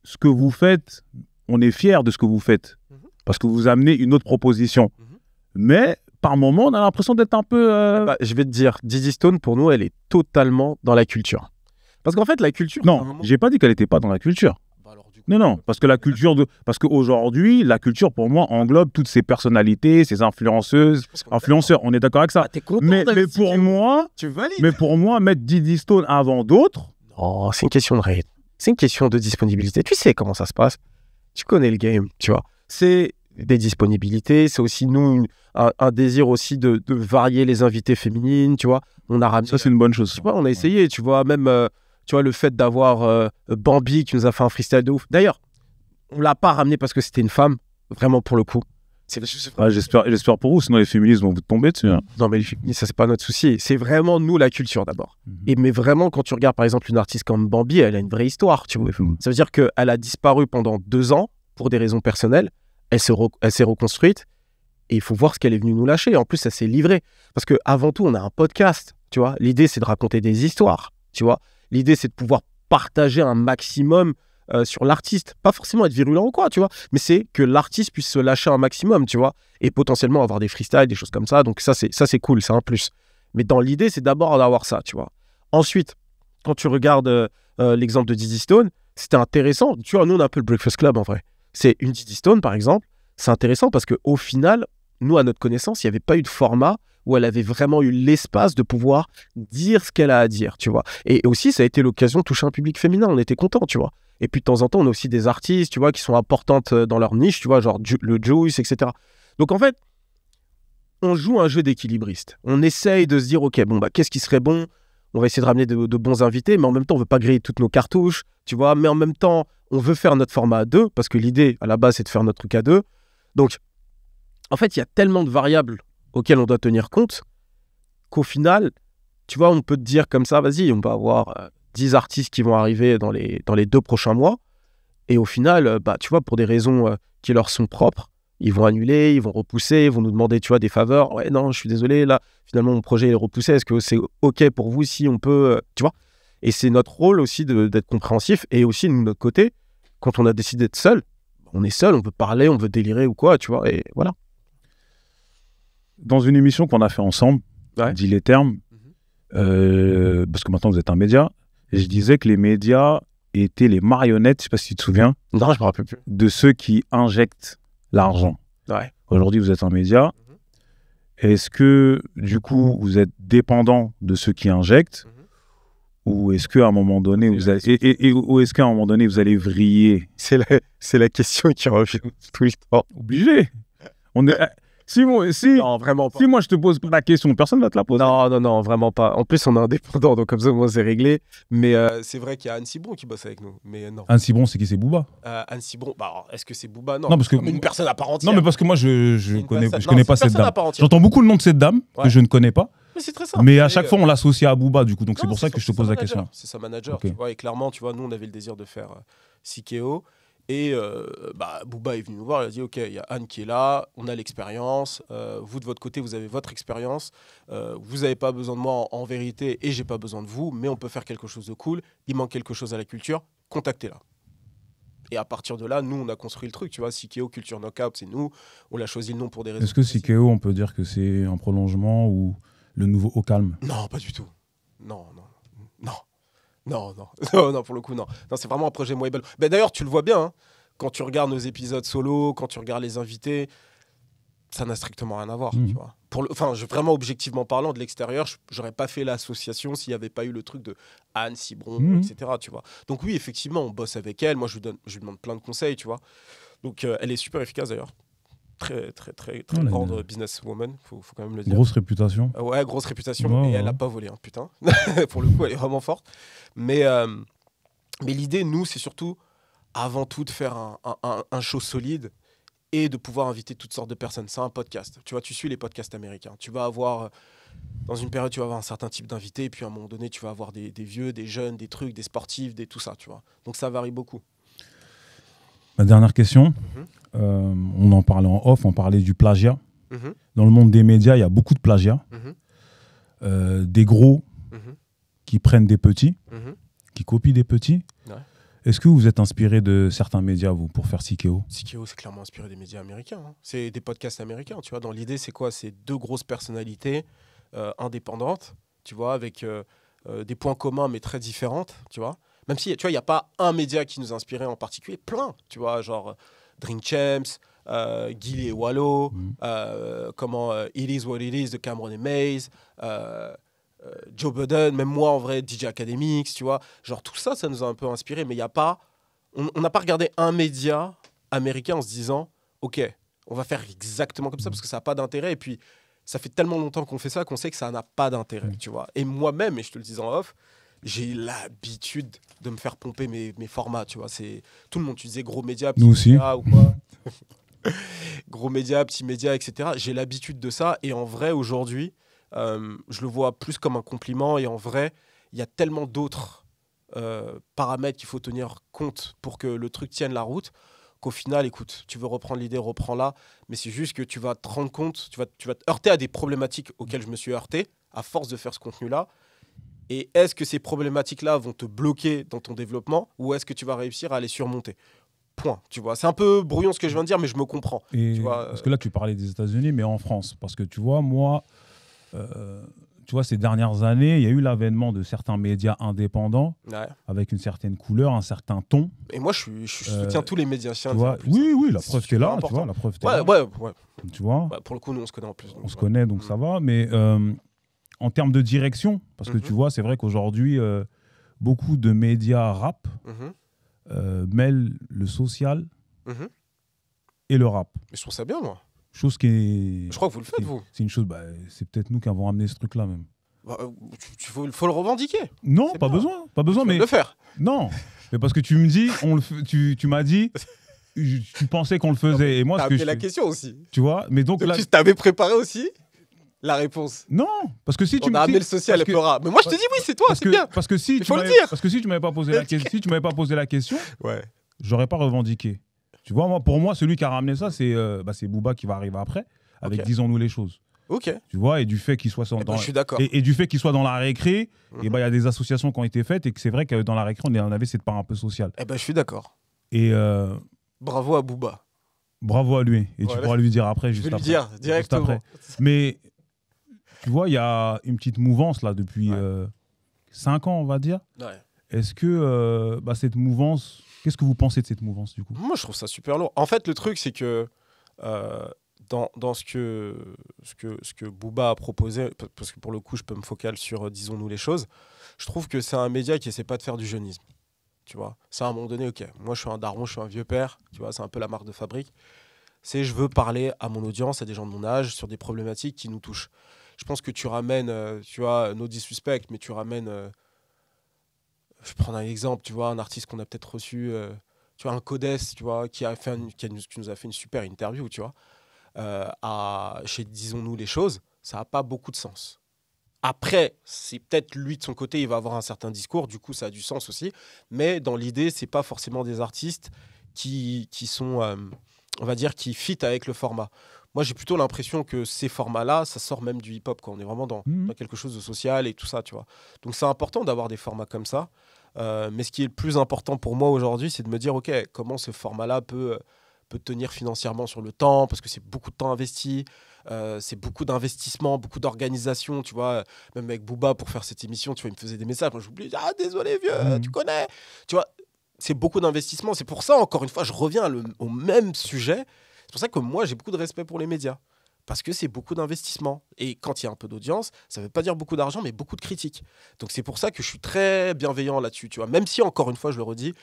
C: ce que vous faites, on est fiers de ce que vous faites. Parce que vous amenez une autre proposition. Mais, par moment, on a l'impression d'être un peu...
E: je vais te dire, Diddy Stone, pour nous, elle est totalement dans la culture. Parce qu'en fait, la culture...
C: Non, j'ai pas dit qu'elle n'était pas dans la culture. Non, parce que la culture... Parce qu'aujourd'hui, la culture, pour moi, englobe toutes ces personnalités, ces influenceurs, on est d'accord avec ça. Mais pour moi...
E: Tu valides.
C: Mais pour moi, mettre Diddy Stone avant d'autres...
E: Non, c'est une question de rythme. C'est une question de disponibilité. Tu sais comment ça se passe. Tu connais le game, tu vois. C'est des disponibilités. C'est aussi, nous, un désir aussi de varier les invités féminines, tu vois. On a ramené...
C: Ça, c'est une bonne chose.
E: Tu vois, on a essayé, tu vois, même tu vois, le fait d'avoir Bambi qui nous a fait un freestyle de ouf. D'ailleurs, on l'a pas ramené parce que c'était une femme, vraiment pour le coup.
C: J'espère pour vous, sinon les féministes vont vous tomber dessus. Hein.
E: Non, mais ça, c'est pas notre souci. C'est vraiment, nous, la culture d'abord. Mais vraiment, quand tu regardes, par exemple, une artiste comme Bambi, elle a une vraie histoire, tu vois. Ça veut dire qu'elle a disparu pendant 2 ans pour des raisons personnelles. Elle s'est reconstruite et il faut voir ce qu'elle est venue nous lâcher. En plus, ça s'est livré. Parce qu'avant tout, on a un podcast, tu vois. L'idée, c'est de raconter des histoires, tu vois. L'idée, c'est de pouvoir partager un maximum sur l'artiste. Pas forcément être virulent ou quoi, tu vois. Mais c'est que l'artiste puisse se lâcher un maximum, tu vois. Et potentiellement avoir des freestyles, des choses comme ça. Donc ça, c'est cool, c'est un plus. Mais dans l'idée, c'est d'abord d'avoir ça, tu vois. Ensuite, quand tu regardes l'exemple de Dizzy Stone, c'était intéressant. Tu vois, nous, on a un peu le Breakfast Club, en vrai. C'est une Dizzy Stone, par exemple. C'est intéressant parce qu'au final, nous, à notre connaissance, il n'y avait pas eu de format où elle avait vraiment eu l'espace de pouvoir dire ce qu'elle a à dire, tu vois. Et aussi, ça a été l'occasion de toucher un public féminin. On était contents, tu vois. Et puis, de temps en temps, on a aussi des artistes, tu vois, qui sont importantes dans leur niche, tu vois, genre le Juice, etc. Donc, en fait, on joue un jeu d'équilibriste. On essaye de se dire, OK, bon, bah, qu'est-ce qui serait bon ? On va essayer de ramener de bons invités, mais en même temps, on ne veut pas griller toutes nos cartouches, tu vois. Mais en même temps, on veut faire notre format à 2, parce que l'idée, à la base, c'est de faire notre truc à 2. Donc, en fait, il y a tellement de variables auxquelles on doit tenir compte qu'au final, tu vois, on peut te dire comme ça, vas-y, on va avoir 10 artistes qui vont arriver dans les 2 prochains mois. Et au final, bah, tu vois, pour des raisons qui leur sont propres, ils vont annuler, ils vont repousser, ils vont nous demander, tu vois, des faveurs. Ouais, non, je suis désolé, là, finalement, mon projet est repoussé. Est-ce que c'est OK pour vous si on peut, tu vois ? Et c'est notre rôle aussi d'être compréhensif. Et aussi, de notre côté, quand on a décidé d'être seul, on est seul, on veut parler, on veut délirer ou quoi, tu vois, et voilà.
C: Dans une émission qu'on a fait ensemble, dit les termes, parce que maintenant vous êtes un média, et je disais que les médias étaient les marionnettes, je sais pas si tu te souviens,
E: non, je me rappelle plus,
C: de ceux qui injectent l'argent.
E: Ouais.
C: Aujourd'hui, vous êtes un média. Est-ce que, du coup, vous êtes dépendant de ceux qui injectent, ou est-ce qu'à un moment donné, vous allez vriller?
E: C'est la question qui revient tout le temps.
C: Obligé. On est...
E: Non, vraiment pas.
C: Si moi je te pose la question, personne ne va te la poser.
E: Non, vraiment pas. En plus, on est indépendant, donc comme ça, moi, c'est réglé. Mais c'est vrai qu'il y a Anne Cibron qui bosse avec nous. Mais non.
C: Anne Cibron, c'est qui? C'est Booba.
E: Anne Cibron, bah, alors, est-ce que c'est Booba? Non,
C: parce que
E: une personne à part entière.
C: Non, mais parce que moi, je connais pas cette dame. J'entends beaucoup le nom de cette dame que je ne connais pas.
E: Mais c'est très simple.
C: Mais à chaque fois, on l'associe à Booba, du coup. Donc c'est pour ça que je te pose la question.
E: C'est sa manager, tu vois. Et clairement, tu vois, nous, on avait le désir de faire Sikeo. Et Booba est venu nous voir, il a dit OK, il y a Anne qui est là, on a l'expérience, vous de votre côté, vous avez votre expérience, vous n'avez pas besoin de moi en vérité et j'ai pas besoin de vous, mais on peut faire quelque chose de cool, il manque quelque chose à la culture, contactez-la. Et à partir de là, nous, on a construit le truc, tu vois, Sikeo Culture Knockout, c'est nous, on l'a choisi le nom pour des raisons.
C: Est-ce que Sikeo, on peut dire que c'est un prolongement ou le nouveau Au Calme?
E: Non, pas du tout. Non, pour le coup, non. Non, c'est vraiment un projet Moebel. Ben, d'ailleurs, tu le vois bien, hein, quand tu regardes nos épisodes solo, quand tu regardes les invités, ça n'a strictement rien à voir, tu vois. Vraiment, objectivement parlant, de l'extérieur, j'aurais pas fait l'association s'il n'y avait pas eu le truc de Anne, Cibron, etc., tu vois. Donc oui, effectivement, on bosse avec elle. Moi, je lui demande plein de conseils, tu vois. Donc, elle est super efficace, d'ailleurs. Très grande businesswoman, faut quand même le dire.
C: Grosse réputation.
E: Ouais, grosse réputation. Et elle n'a pas volé, hein, putain. Pour le coup, elle est vraiment forte. Mais l'idée, nous, c'est surtout, avant tout, de faire un show solide et de pouvoir inviter toutes sortes de personnes. C'est un podcast. Tu vois, tu suis les podcasts américains. Tu vas avoir, dans une période, tu vas avoir un certain type d'invités. Et puis, à un moment donné, tu vas avoir des vieux, des jeunes, des trucs, des sportifs, tout ça, tu vois. Donc, ça varie beaucoup.
C: Ma dernière question, on en parlait en off, on parlait du plagiat. Dans le monde des médias, il y a beaucoup de plagiat. Des gros qui prennent des petits, qui copient des petits. Ouais. Est-ce que vous êtes inspiré de certains médias, vous, pour faire Sikeo?
E: Sikeo, c'est clairement inspiré des médias américains. Hein. C'est des podcasts américains, tu vois. Dans l'idée, c'est quoi? C'est 2 grosses personnalités indépendantes, tu vois, avec des points communs, mais très différentes, tu vois. Même si, tu vois, il n'y a pas un média qui nous inspirait en particulier, plein, tu vois, genre Drink Champs, Gilly et Wallo, It Is What It Is de Cameron et Maze, Joe Budden, même moi en vrai, DJ Academics, tu vois, genre tout ça, ça nous a un peu inspiré, mais il n'y a pas, on n'a pas regardé un média américain en se disant, ok,
F: On va faire exactement comme ça parce que ça n'a pas d'intérêt. Et puis, ça fait tellement longtemps qu'on fait ça qu'on sait que ça n'a pas d'intérêt, tu vois. Et moi-même, et je te le dis en off, j'ai l'habitude de me faire pomper mes formats, tu vois. C'est tout le monde, tu disais gros média, petit
C: Nous aussi.
F: média ou quoi. Gros média, petit média, etc. J'ai l'habitude de ça. Et en vrai, aujourd'hui, je le vois plus comme un compliment. Et en vrai, il y a tellement d'autres paramètres qu'il faut tenir compte pour que le truc tienne la route, qu'au final, écoute, tu veux reprendre l'idée, reprends-la, mais c'est juste que tu vas te rendre compte, tu vas te heurter à des problématiques auxquelles je me suis heurté à force de faire ce contenu-là. Et est-ce que ces problématiques-là vont te bloquer dans ton développement ou est-ce que tu vas réussir à les surmonter ? Point, tu vois. C'est un peu brouillon ce que je viens de dire, mais je me comprends.
C: Et
F: tu vois,
C: parce que là, tu parlais des États-Unis, mais en France. Parce que tu vois, moi, tu vois, ces dernières années, il y a eu l'avènement de certains médias indépendants
F: ouais.
C: avec une certaine couleur, un certain ton.
F: Et moi, je soutiens tous les médias
C: Tu vois, oui, la preuve t'es là, tu vois, la preuve t'es là.
F: Ouais.
C: Tu vois,
F: Bah, pour le coup, nous, on se connaît en plus.
C: on se connaît, donc ça va. Mais en termes de direction, parce que tu vois, c'est vrai qu'aujourd'hui, beaucoup de médias rap mêlent le social et le rap.
F: Mais je trouve ça bien, moi.
C: Chose qui est...
F: Je crois que vous le faites, vous.
C: C'est une chose, c'est peut-être nous qui avons amené ce truc-là même.
F: Bah, faut le revendiquer.
C: Non,
F: C'est
C: pas
F: bien.
C: besoin,
F: Tu
C: mais...
F: vas le faire.
C: Non, mais parce que tu me dis, tu m'as dit, tu pensais qu'on le faisait. Et moi,
F: T'as
C: ce que
F: appelé la question aussi.
C: Tu vois, mais donc
F: Donc,
C: là...
F: tu t'avais préparé aussi la réponse.
C: Non, parce que si tu
F: On a amené le social et
C: parce que-
F: Flora. Mais moi, je te dis oui, c'est toi, c'est bien.
C: Parce que si
F: Il
C: tu
F: faut le
C: m'avais-
F: dire.
C: Parce que si tu m'avais pas posé la question, si tu m'avais pas posé la question,
F: Ouais.
C: j'aurais pas revendiqué. Tu vois, moi, pour moi, celui qui a ramené ça, c'est Booba qui va arriver après, avec
F: Ok.
C: Disons-nous les choses.
F: Ok.
C: Tu vois, et du fait qu'il soit
F: Je suis d'accord.
C: et du fait qu'il soit dans la récré, et il y a des associations qui ont été faites et que c'est vrai que dans la récré, on avait cette part un peu sociale.
F: Eh ben, je suis d'accord.
C: Et
F: Bravo à Booba.
C: bravo à lui. Et tu
F: Voilà.
C: pourras lui dire après,
F: Je
C: juste
F: vais lui
C: après.
F: dire
C: Juste
F: directement.
C: après. Mais tu vois, il y a une petite mouvance là depuis 5 ans, on va dire.
F: Ouais.
C: Est-ce que cette mouvance, qu'est-ce que vous pensez de cette mouvance du coup?
F: Moi, je trouve ça super lourd. En fait, le truc, c'est que dans ce que Booba a proposé, parce que pour le coup, je peux me focaliser sur Disons-nous les choses, je trouve que c'est un média qui essaie pas de faire du jeunisme. Tu vois, c'est à un moment donné, ok, moi je suis un daron, je suis un vieux père, tu vois, c'est un peu la marque de fabrique. C'est je veux parler à mon audience, à des gens de mon âge, sur des problématiques qui nous touchent. Je pense que tu ramènes, tu vois, no disrespect, mais tu ramènes, je vais prendre un exemple, tu vois, un artiste qu'on a peut-être reçu, tu vois, un Codes, tu vois, qui nous a fait une super interview, tu vois, chez Disons-nous les choses, ça n'a pas beaucoup de sens. Après, c'est peut-être lui de son côté, il va avoir un certain discours, du coup ça a du sens aussi, mais dans l'idée, c'est pas forcément des artistes qui sont, on va dire, qui fit avec le format. Moi, j'ai plutôt l'impression que ces formats-là, ça sort même du hip-hop, quoi. On est vraiment dans quelque chose de social et tout ça, tu vois. Donc c'est important d'avoir des formats comme ça, mais ce qui est le plus important pour moi aujourd'hui, c'est de me dire, ok, comment ce format-là peut tenir financièrement sur le temps, parce que c'est beaucoup de temps investi, c'est beaucoup d'investissement, beaucoup d'organisation, tu vois. Même avec Booba, pour faire cette émission, tu vois, il me faisait des messages, moi j'oublie, ah désolé vieux, tu connais, tu vois. C'est beaucoup d'investissement, c'est pour ça, encore une fois, je reviens au même sujet, c'est pour ça que moi j'ai beaucoup de respect pour les médias, parce que c'est beaucoup d'investissement, et quand il y a un peu d'audience, ça veut pas dire beaucoup d'argent, mais beaucoup de critiques. Donc c'est pour ça que je suis très bienveillant là-dessus, tu vois, même si, encore une fois, je le redis,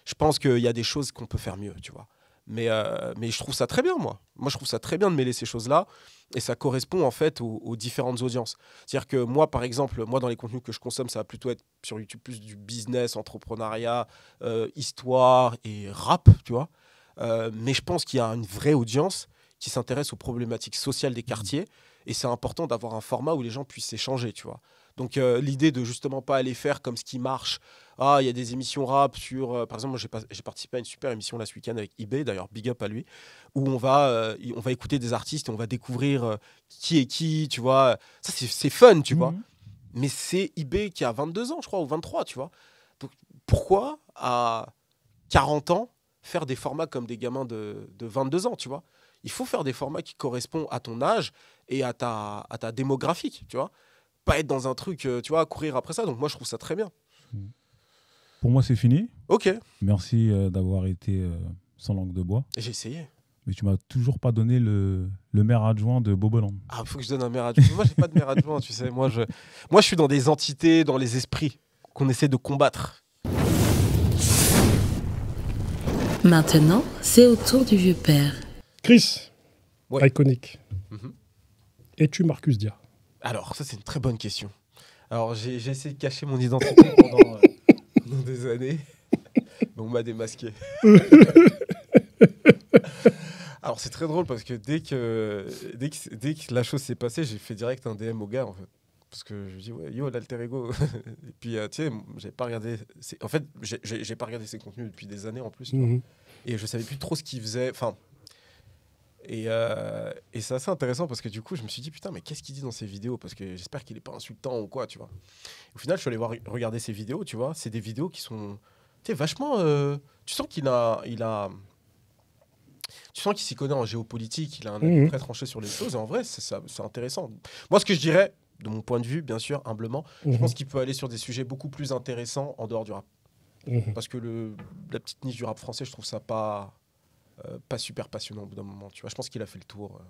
F: je pense qu'il y a des choses qu'on peut faire mieux, tu vois. Mais je trouve ça très bien, moi. Moi, je trouve ça très bien de mêler ces choses-là. Et ça correspond, en fait, aux différentes audiences. C'est-à-dire que moi, par exemple, moi, dans les contenus que je consomme, ça va plutôt être sur YouTube plus du business, entrepreneuriat, histoire et rap, tu vois. Mais je pense qu'il y a une vraie audience qui s'intéresse aux problématiques sociales des quartiers. Et c'est important d'avoir un format où les gens puissent s'échanger, tu vois. Donc, l'idée de justement pas aller faire comme ce qui marche. Ah, il y a des émissions rap sur... par exemple, moi, j'ai participé à une super émission là ce week-end avec eBay, d'ailleurs, big up à lui, où on va écouter des artistes et on va découvrir qui est qui, tu vois. Ça, c'est fun, tu vois. Mais c'est eBay qui a 22 ans, je crois, ou 23, tu vois. Donc, pourquoi, à 40 ans, faire des formats comme des gamins de 22 ans, tu vois? Il faut faire des formats qui correspondent à ton âge et à ta démographique, tu vois. Pas être dans un truc, tu vois, courir après ça. Donc moi, je trouve ça très bien.
C: Pour moi, c'est fini.
F: Ok.
C: Merci d'avoir été sans langue de bois.
F: J'ai essayé.
C: Mais tu m'as toujours pas donné le maire adjoint de Boboland.
F: Ah, faut que je donne un maire adjoint. Moi, j'ai pas de maire adjoint, tu sais. Moi, je suis dans des entités, dans les esprits qu'on essaie de combattre.
A: Maintenant, c'est au tour du vieux père.
D: Chris,
F: Ouais.
D: Iconic.
F: Mhm.
D: Es-tu Marcus Dia?
F: Alors, ça, c'est une très bonne question. Alors, j'ai essayé de cacher mon identité pendant des années. Mais on m'a démasqué. Alors, c'est très drôle parce que dès que la chose s'est passée, j'ai fait direct un DM au gars, en fait. Parce que je lui dis, ouais, yo, l'alter ego. Et puis, tu sais, j'avais pas regardé... En fait, j'ai pas regardé ses contenus depuis des années, en plus. Et je savais plus trop ce qu'il faisait. Enfin... Et c'est assez intéressant parce que du coup, je me suis dit, putain, mais qu'est-ce qu'il dit dans ses vidéos? Parce que j'espère qu'il est pas insultant ou quoi, tu vois. Au final, je suis allé regarder ses vidéos, tu vois. C'est des vidéos qui sont, tu sais, vachement... tu sens qu'il tu sens qu'il s'y connaît en géopolitique, il a un avis très tranché sur les choses. Et en vrai, c'est intéressant. Moi, ce que je dirais, de mon point de vue, bien sûr, humblement, je pense qu'il peut aller sur des sujets beaucoup plus intéressants en dehors du rap. Parce que la petite niche du rap français, je trouve ça pas super passionnant au bout d'un moment, tu vois. Je pense qu'il a fait le tour.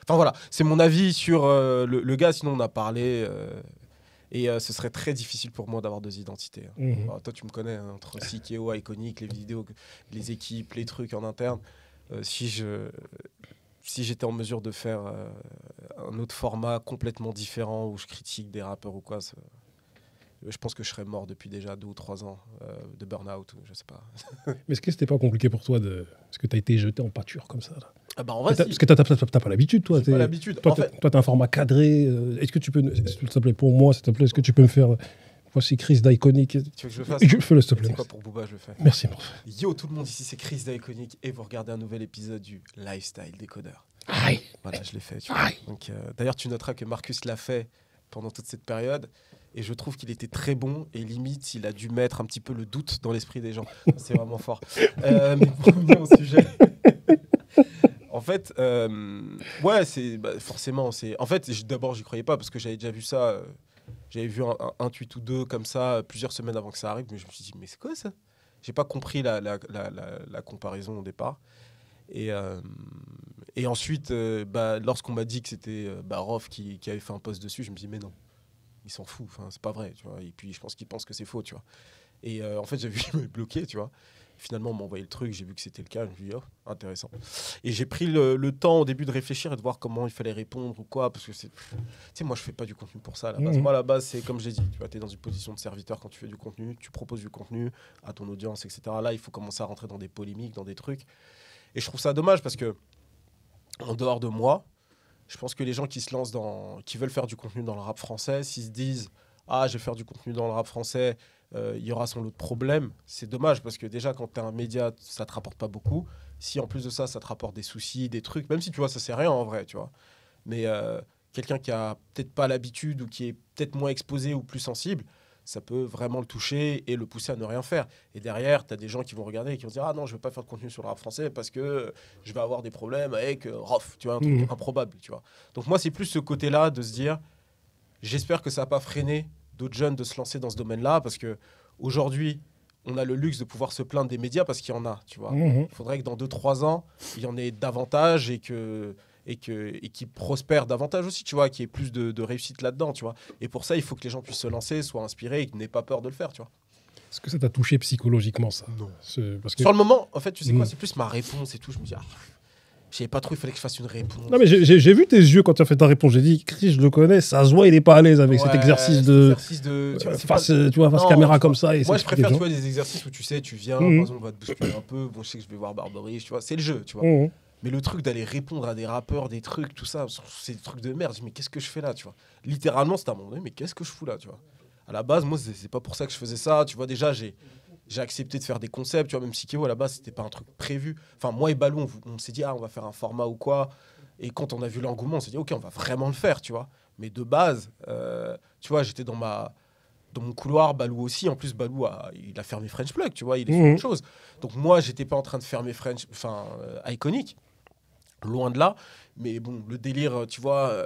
F: Enfin voilà, c'est mon avis sur le gars, sinon on a parlé. Et ce serait très difficile pour moi d'avoir deux identités. Alors, toi, tu me connais, hein, entre Sikeo, Iconic, les vidéos, les équipes, les trucs en interne. Si j'étais en mesure de faire un autre format complètement différent où je critique des rappeurs ou quoi, je pense que je serais mort depuis déjà 2 ou 3 ans de burn-out, ou je sais pas.
D: Mais est-ce que c'était pas compliqué pour toi parce que tu as été jeté en pâture comme ça là?
F: Ah bah en vrai,
D: Parce que t'as pas l'habitude, toi.
F: J'ai pas l'habitude.
D: Toi, t'as un format cadré. Est-ce que tu peux, s'il te plaît, pour moi, s'il te plaît, est-ce que tu peux me faire... Voici Chris d'Iconic.
F: Tu veux que je le fasse?
D: Fais-le, s'il te plaît.
F: C'est quoi pour Booba, je le fais.
D: Merci, mon frère.
F: Yo, tout le monde ici, c'est Chris d'Iconic et vous regardez un nouvel épisode du Lifestyle Décodeur.
D: Aïe.
F: Voilà, je l'ai fait. Tu vois. Donc, d'ailleurs, tu noteras que Marcus l'a fait pendant toute cette période et je trouve qu'il était très bon et limite, il a dû mettre un petit peu le doute dans l'esprit des gens. C'est vraiment fort. Mais pour revenir au sujet... En fait, ouais, forcément. En fait, d'abord, j'y croyais pas parce que j'avais déjà vu ça. J'avais vu un tweet ou deux comme ça plusieurs semaines avant que ça arrive, mais je me suis dit, mais c'est quoi ça? J'ai pas compris la comparaison au départ. Et ensuite, lorsqu'on m'a dit que c'était Rof qui avait fait un post dessus, je me dis, mais non, il s'en fout. Enfin, c'est pas vrai, tu vois. Et puis, je pense qu'il pense que c'est faux, tu vois. Et en fait, j'ai vu qu'il m'avait bloqué, tu vois. Finalement, on m'a envoyé le truc, j'ai vu que c'était le cas, je me suis dit, oh, intéressant. Et j'ai pris le temps au début de réfléchir et de voir comment il fallait répondre ou quoi, parce que tu sais, moi, je fais pas du contenu pour ça, à la base. Moi, à la base, c'est comme j'ai dit, tu vois, t'es dans une position de serviteur quand tu fais du contenu, tu proposes du contenu à ton audience, etc. Là, il faut commencer à rentrer dans des polémiques, dans des trucs. Et je trouve ça dommage parce que, en dehors de moi, je pense que les gens qui se lancent qui veulent faire du contenu dans le rap français, s'ils se disent, ah, je vais faire du contenu dans le rap français, il y aura son lot de problèmes. C'est dommage parce que déjà, quand tu es un média, ça te rapporte pas beaucoup. Si en plus de ça, ça te rapporte des soucis, des trucs, même si tu vois, ça c'est rien en vrai, tu vois. Mais quelqu'un qui a peut-être pas l'habitude ou qui est peut-être moins exposé ou plus sensible, ça peut vraiment le toucher et le pousser à ne rien faire. Et derrière, tu as des gens qui vont regarder et qui vont dire, ah non, je vais pas faire de contenu sur le rap français parce que je vais avoir des problèmes avec Rof, tu vois, un truc improbable, tu vois. Donc moi, c'est plus ce côté-là de se dire, j'espère que ça va pas freiner d'autres jeunes de se lancer dans ce domaine-là, parce que aujourd'hui, on a le luxe de pouvoir se plaindre des médias parce qu'il y en a, tu vois. Il faudrait que dans 2-3 ans, il y en ait davantage et qu'ils prospèrent davantage aussi, tu vois, qu'il y ait plus de réussite là-dedans, tu vois. Et pour ça, il faut que les gens puissent se lancer, soient inspirés et qu'ils n'aient pas peur de le faire, tu vois.
D: Est-ce que ça t'a touché psychologiquement, ça?
F: Non.
D: Parce que...
F: Sur le moment, en fait, tu sais quoi, c'est plus ma réponse et tout. Je me dis, je savais pas trop, il fallait que je fasse une réponse.
D: Non, mais j'ai vu tes yeux quand tu as fait ta réponse. J'ai dit, Chris, je le connais, ça se voit, il est pas à l'aise avec cet exercice de face caméra comme ça. Et
F: moi, je préfère, tu vois, des exercices où tu sais, tu viens, par exemple, on va te bousculer un peu. Bon, je sais que je vais voir Barbarie, tu vois, c'est le jeu, tu vois. Mais le truc d'aller répondre à des rappeurs, des trucs, tout ça, c'est des trucs de merde. Je dis, mais qu'est-ce que je fais là, tu vois? Littéralement, c'était à un moment donné, mais qu'est-ce que je fous là, tu vois? À la base, moi, c'est pas pour ça que je faisais ça, tu vois. Déjà, j'ai accepté de faire des concepts, tu vois, même si Kéo, à la base, c'était pas un truc prévu. Enfin, moi et Balou, on s'est dit, on va faire un format ou quoi. Et quand on a vu l'engouement, on s'est dit, OK, on va vraiment le faire, tu vois. Mais de base, tu vois, j'étais dans mon couloir, Balou aussi. En plus, Balou, il a fermé French Plug, tu vois, il est sur autre chose. Donc moi, j'étais pas en train de fermer Iconic, loin de là. Mais bon, le délire, tu vois,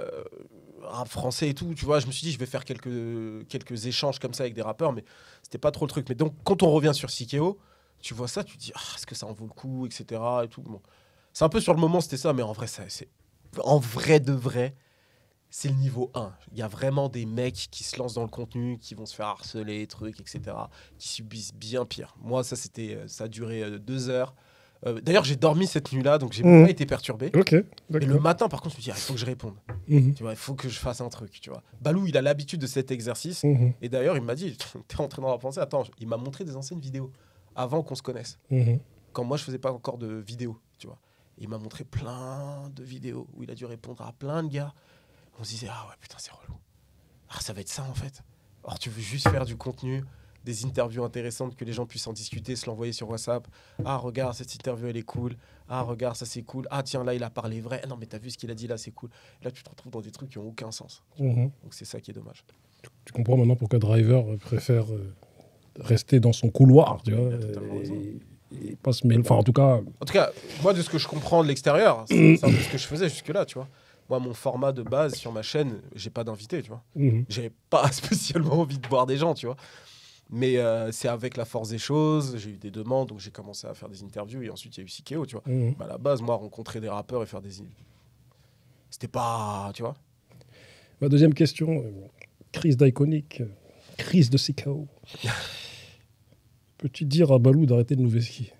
F: rap français et tout, tu vois, je me suis dit, je vais faire quelques échanges comme ça avec des rappeurs, mais c'était pas trop le truc. Mais donc, quand on revient sur Sikeo, tu vois ça, tu te dis, est-ce que ça en vaut le coup, etc. Et tout. Bon. C'est un peu sur le moment, c'était ça, mais en vrai, en vrai de vrai, c'est le niveau 1. Il y a vraiment des mecs qui se lancent dans le contenu, qui vont se faire harceler, trucs, etc., qui subissent bien pire. Moi, ça a duré 2 heures. D'ailleurs, j'ai dormi cette nuit-là, donc j'ai pas été perturbé.
D: Ok,
F: Et
D: d'accord.
F: le matin, par contre, je me dis, il faut que je réponde. Tu vois, il faut que je fasse un truc, tu vois. Balou, il a l'habitude de cet exercice. Et d'ailleurs, il m'a dit, t'es rentré dans la pensée. Attends, il m'a montré des anciennes vidéos avant qu'on se connaisse. Quand moi, je faisais pas encore de vidéos, tu vois. Et il m'a montré plein de vidéos où il a dû répondre à plein de gars. On se disait, ah ouais, putain, c'est relou. Ah, ça va être ça, en fait. Or, tu veux juste faire du contenu, des interviews intéressantes, que les gens puissent en discuter, se l'envoyer sur WhatsApp. Ah, regarde, cette interview, elle est cool. Ah, regarde, ça, c'est cool. Ah, tiens, là, il a parlé vrai. Non, mais t'as vu ce qu'il a dit là, c'est cool. Là, tu te retrouves dans des trucs qui n'ont aucun sens. Donc, c'est ça qui est dommage.
D: Tu comprends maintenant pourquoi Driver préfère rester dans son couloir, tu vois, et pas se mêler. Enfin, en tout cas,
F: moi, de ce que je comprends de l'extérieur, c'est un peu ce que je faisais jusque-là, tu vois. Moi, mon format de base sur ma chaîne, j'ai pas d'invité, tu vois. J'avais pas spécialement envie de voir des gens, tu vois. Mais c'est avec la force des choses, j'ai eu des demandes, donc j'ai commencé à faire des interviews et ensuite il y a eu Sikeo, tu vois. Bah, à la base, moi, rencontrer des rappeurs et faire des... C'était pas... Tu vois.
D: ma deuxième question, crise d'Iconic, crise de Sikeo. Peux-tu dire à Balou d'arrêter de nous vesquiller?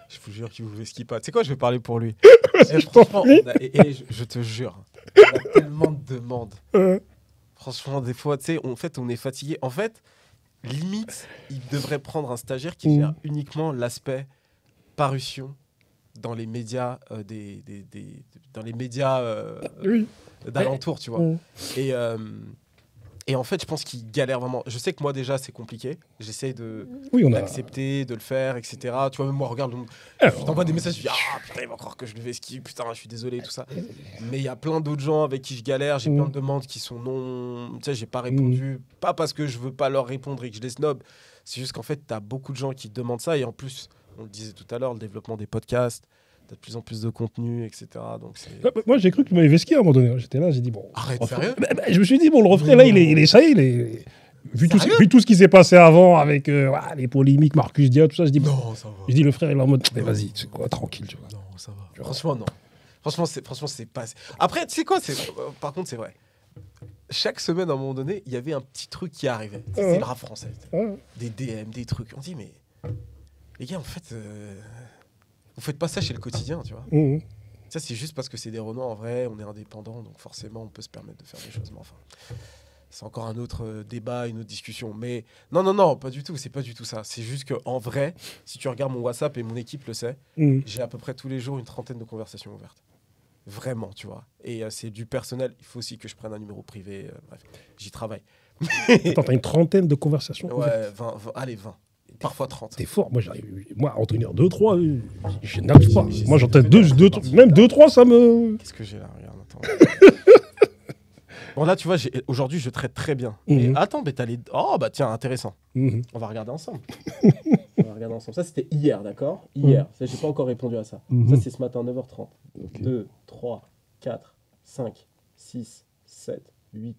F: Je vous jure qu'il vous vesquille pas. Tu sais quoi, je vais parler pour lui.
D: Je
F: Franchement, je te jure, on a tellement de demandes. Franchement, des fois, tu sais, on est fatigué. En fait, limite, il devrait prendre un stagiaire qui gère uniquement l'aspect parution dans les médias dans les médias d'alentour, tu vois. Et en fait, je pense qu'il galère vraiment. Je sais que moi, déjà, c'est compliqué. J'essaye d'accepter, de le faire, etc. Tu vois, même moi, regarde, je t'envoie des messages, je dis, ah, putain, il va croire que je le vesquille, putain, je suis désolé, tout ça. Mais il y a plein d'autres gens avec qui je galère. J'ai plein de demandes qui sont non... Tu sais, j'ai pas répondu. Pas parce que je veux pas leur répondre et que je les snob. C'est juste qu'en fait, t'as beaucoup de gens qui te demandent ça. Et en plus, on le disait tout à l'heure, le développement des podcasts, t'as de plus en plus de contenu, etc. Donc
D: moi, j'ai cru que tu m'avais vesquillé à un moment donné. J'étais là, j'ai dit, bon...
F: Arrête, sérieux?
D: Je me suis dit, bon, le refrain, là, il est ça, il est... Vu tout ce qui s'est passé avant avec les polémiques, Marcus Dia, tout ça, je dis,
F: non, ça va.
D: Je dis, le frère, il est en mode, mais vas-y, c'est quoi, tranquille, tu vois.
F: Non, ça va. Franchement, non. Franchement, c'est pas... Après, tu sais quoi, par contre, c'est vrai. Chaque semaine, à un moment donné, il y avait un petit truc qui arrivait. C'est le rap français. Des DM, des trucs. On dit, mais... Les gars, en fait... Vous faites pas ça chez Le Quotidien, tu vois. Ça, c'est juste parce que c'est des Renois, en vrai, on est indépendant, donc forcément, on peut se permettre de faire des choses. Mais enfin, c'est encore un autre débat, une autre discussion. Mais non, pas du tout, c'est pas du tout ça. C'est juste qu'en vrai, si tu regardes mon WhatsApp, et mon équipe le sait, j'ai à peu près tous les jours une trentaine de conversations ouvertes. Vraiment, tu vois. Et c'est du personnel. Il faut aussi que je prenne un numéro privé. Bref, j'y travaille.
D: Attends, t'as une trentaine de conversations
F: ouvertes. 20, allez, 20. Parfois 30.
D: T'es fort. Moi, en tenir 2-3, je n'arrive pas. Moi, j'en tête 2, même 2-3, ça me...
F: Qu'est-ce que j'ai là? Regarde, attends. Bon, là, tu vois, aujourd'hui, je traite très bien. Et attends, mais t'as les... Oh, bah tiens, intéressant. On va regarder ensemble. Ça, c'était hier, d'accord? Hier. Ça, j'ai pas encore répondu à ça. Ça, c'est ce matin, 9h30. 2, 3, 4, 5, 6, 7, 8,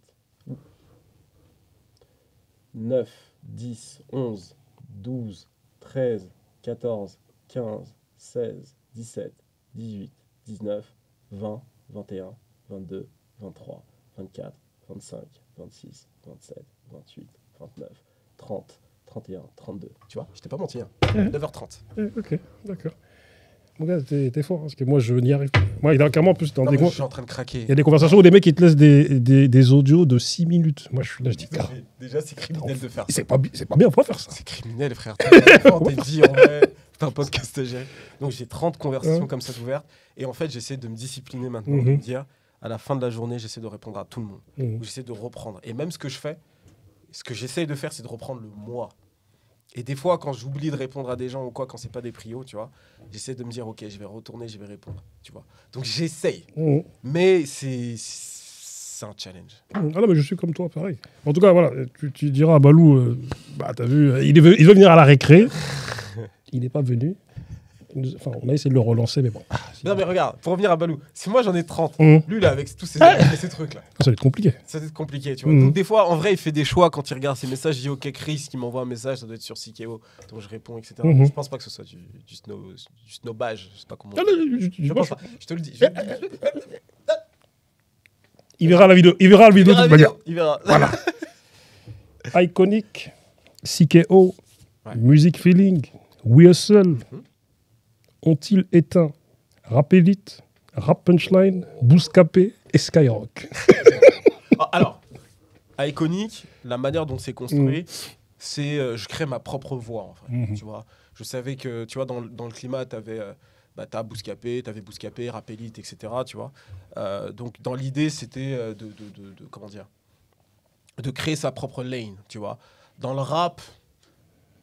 F: 9, 10, 11... 12, 13, 14, 15, 16, 17, 18, 19, 20, 21, 22, 23, 24, 25, 26, 27, 28, 29, 30, 31, 32. Tu vois, je t'ai pas menti, hein. 9h30.
D: Ok, d'accord. Mon gars, t'es fort, hein, parce que moi, je n'y arrive pas. Moi, il a carrément plus dans
F: des je suis en train de craquer.
D: Il y a des conversations où des mecs, ils te laissent des audios de 6 minutes. Moi, je suis là, je dis,
F: déjà, c'est criminel de faire ça.
D: C'est pas bien, faut pas faire ça.
F: C'est criminel, frère. T'es dit, en vrai, t'es un podcast à gérer. Donc, j'ai 30 conversations comme ça ouvertes. Et en fait, j'essaie de me discipliner maintenant, de me dire, à la fin de la journée, j'essaie de répondre à tout le monde. Ou j'essaie de reprendre. Et même ce que je fais, ce que j'essaie de faire, c'est de reprendre le moi. Et des fois, quand j'oublie de répondre à des gens ou quoi, quand c'est pas des prios, tu vois, j'essaie de me dire, ok, je vais retourner, je vais répondre, tu vois. Donc j'essaye, mais c'est un challenge.
D: Ah non, mais je suis comme toi, pareil. En tout cas, voilà, tu diras à Balou, t'as vu, il veut venir à la récré, il n'est pas venu. Enfin, on a essayé de le relancer, mais bon.
F: Non, mais regarde, pour revenir à Balou, si moi j'en ai 30, lui là, avec tous ces trucs-là.
D: Ça va être compliqué.
F: Ça va être compliqué, tu vois. Donc, des fois, en vrai, il fait des choix quand il regarde ses messages. Il dit, ok, Chris qui m'envoie un message, ça doit être sur Sikeo. Donc je réponds, etc. Je pense pas que ce soit du snobage. Je sais pas comment. Je pense pas. Je te le dis.
D: Il verra la vidéo. Il verra la vidéo de toute manière.
F: Il verra.
D: Voilà. Iconic, Sikeo, Music Feeling. We Hustle ont-ils éteint Rap Elite, Rap Punchline, Bouscapé et Skyrock?
F: Alors, à Iconic, la manière dont c'est construit, c'est je crée ma propre voix, en fait, tu vois. Je savais que, tu vois, dans le climat, t'as Bouscapé, Rap Elite, etc., tu vois. Donc, dans l'idée, c'était comment dire, de créer sa propre lane, tu vois. Dans le rap,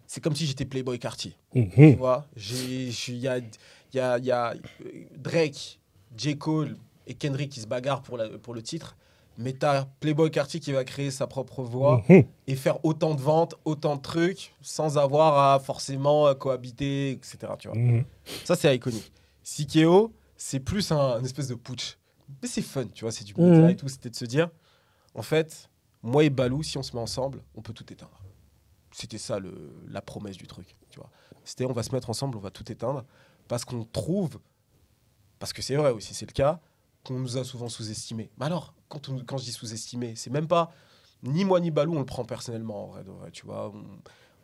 F: c'est comme si j'étais Playboi Carti, tu vois. Il y a Drake, J. Cole et Kendrick qui se bagarrent pour le titre, mais t'as Playboi Carti qui va créer sa propre voix et faire autant de ventes, autant de trucs, sans avoir à forcément cohabiter, etc., tu vois. Ça, c'est iconique. CKO, c'est plus un espèce de putsch. Mais c'est fun, tu vois, c'est du média et tout. C'était de se dire, en fait, moi et Balou, si on se met ensemble, on peut tout éteindre. C'était ça la promesse du truc, tu vois. C'était on va se mettre ensemble, on va tout éteindre, parce qu'on trouve, parce que c'est vrai aussi, c'est le cas, qu'on nous a souvent sous-estimés. Mais alors, quand je dis sous-estimé, c'est même pas, ni moi ni Balou, on le prend personnellement, en vrai, tu vois.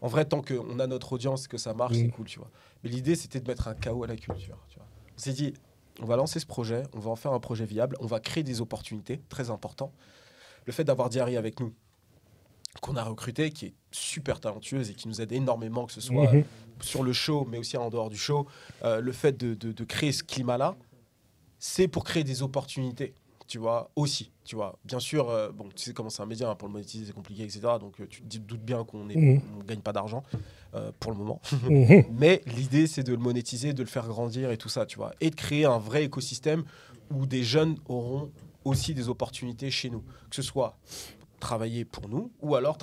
F: En vrai, tant qu'on a notre audience, que ça marche, c'est cool, tu vois. Mais l'idée, c'était de mettre un chaos à la culture, tu vois. On s'est dit, on va lancer ce projet, on va en faire un projet viable, on va créer des opportunités, très important. Le fait d'avoir Diary avec nous, qu'on a recruté, qui est super talentueuse et qui nous aide énormément, que ce soit sur le show, mais aussi en dehors du show, le fait de créer ce climat-là, c'est pour créer des opportunités, tu vois, aussi, tu vois. Bien sûr, bon, tu sais comment c'est un média, hein, pour le monétiser, c'est compliqué, etc. Donc, tu te doutes bien qu'on ne gagne pas d'argent pour le moment. Mais l'idée, c'est de le monétiser, de le faire grandir et tout ça, tu vois. Et de créer un vrai écosystème où des jeunes auront aussi des opportunités chez nous. Que ce soit travailler pour nous, ou alors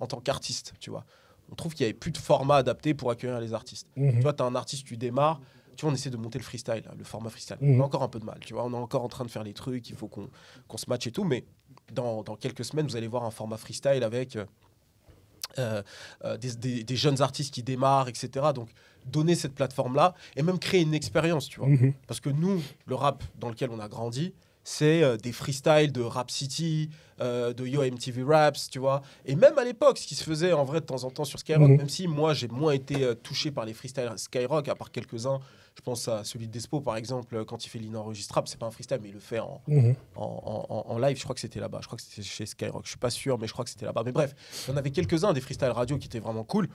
F: en tant qu'artiste, tu vois. On trouve qu'il n'y avait plus de format adapté pour accueillir les artistes. Tu vois, tu as un artiste, tu démarres, tu vois, on essaie de monter le freestyle, là, le format freestyle. On a encore un peu de mal, tu vois, on est encore en train de faire les trucs, il faut qu'on se matche et tout, mais dans quelques semaines, vous allez voir un format freestyle avec des jeunes artistes qui démarrent, etc. Donc, donner cette plateforme-là et même créer une expérience, tu vois. Parce que nous, le rap dans lequel on a grandi, c'est des freestyles de Rap City, de Yo MTV Raps, tu vois. Et même à l'époque, ce qui se faisait en vrai de temps en temps sur Skyrock, même si moi j'ai moins été touché par les freestyles Skyrock, à part quelques-uns. Je pense à celui de Despo, par exemple, quand il fait l'inenregistrable, c'est pas un freestyle, mais il le fait en live. Je crois que c'était là-bas. Je crois que c'était chez Skyrock. Je suis pas sûr, mais je crois que c'était là-bas. Mais bref, il y en avait quelques-uns des freestyles radio qui étaient vraiment cool.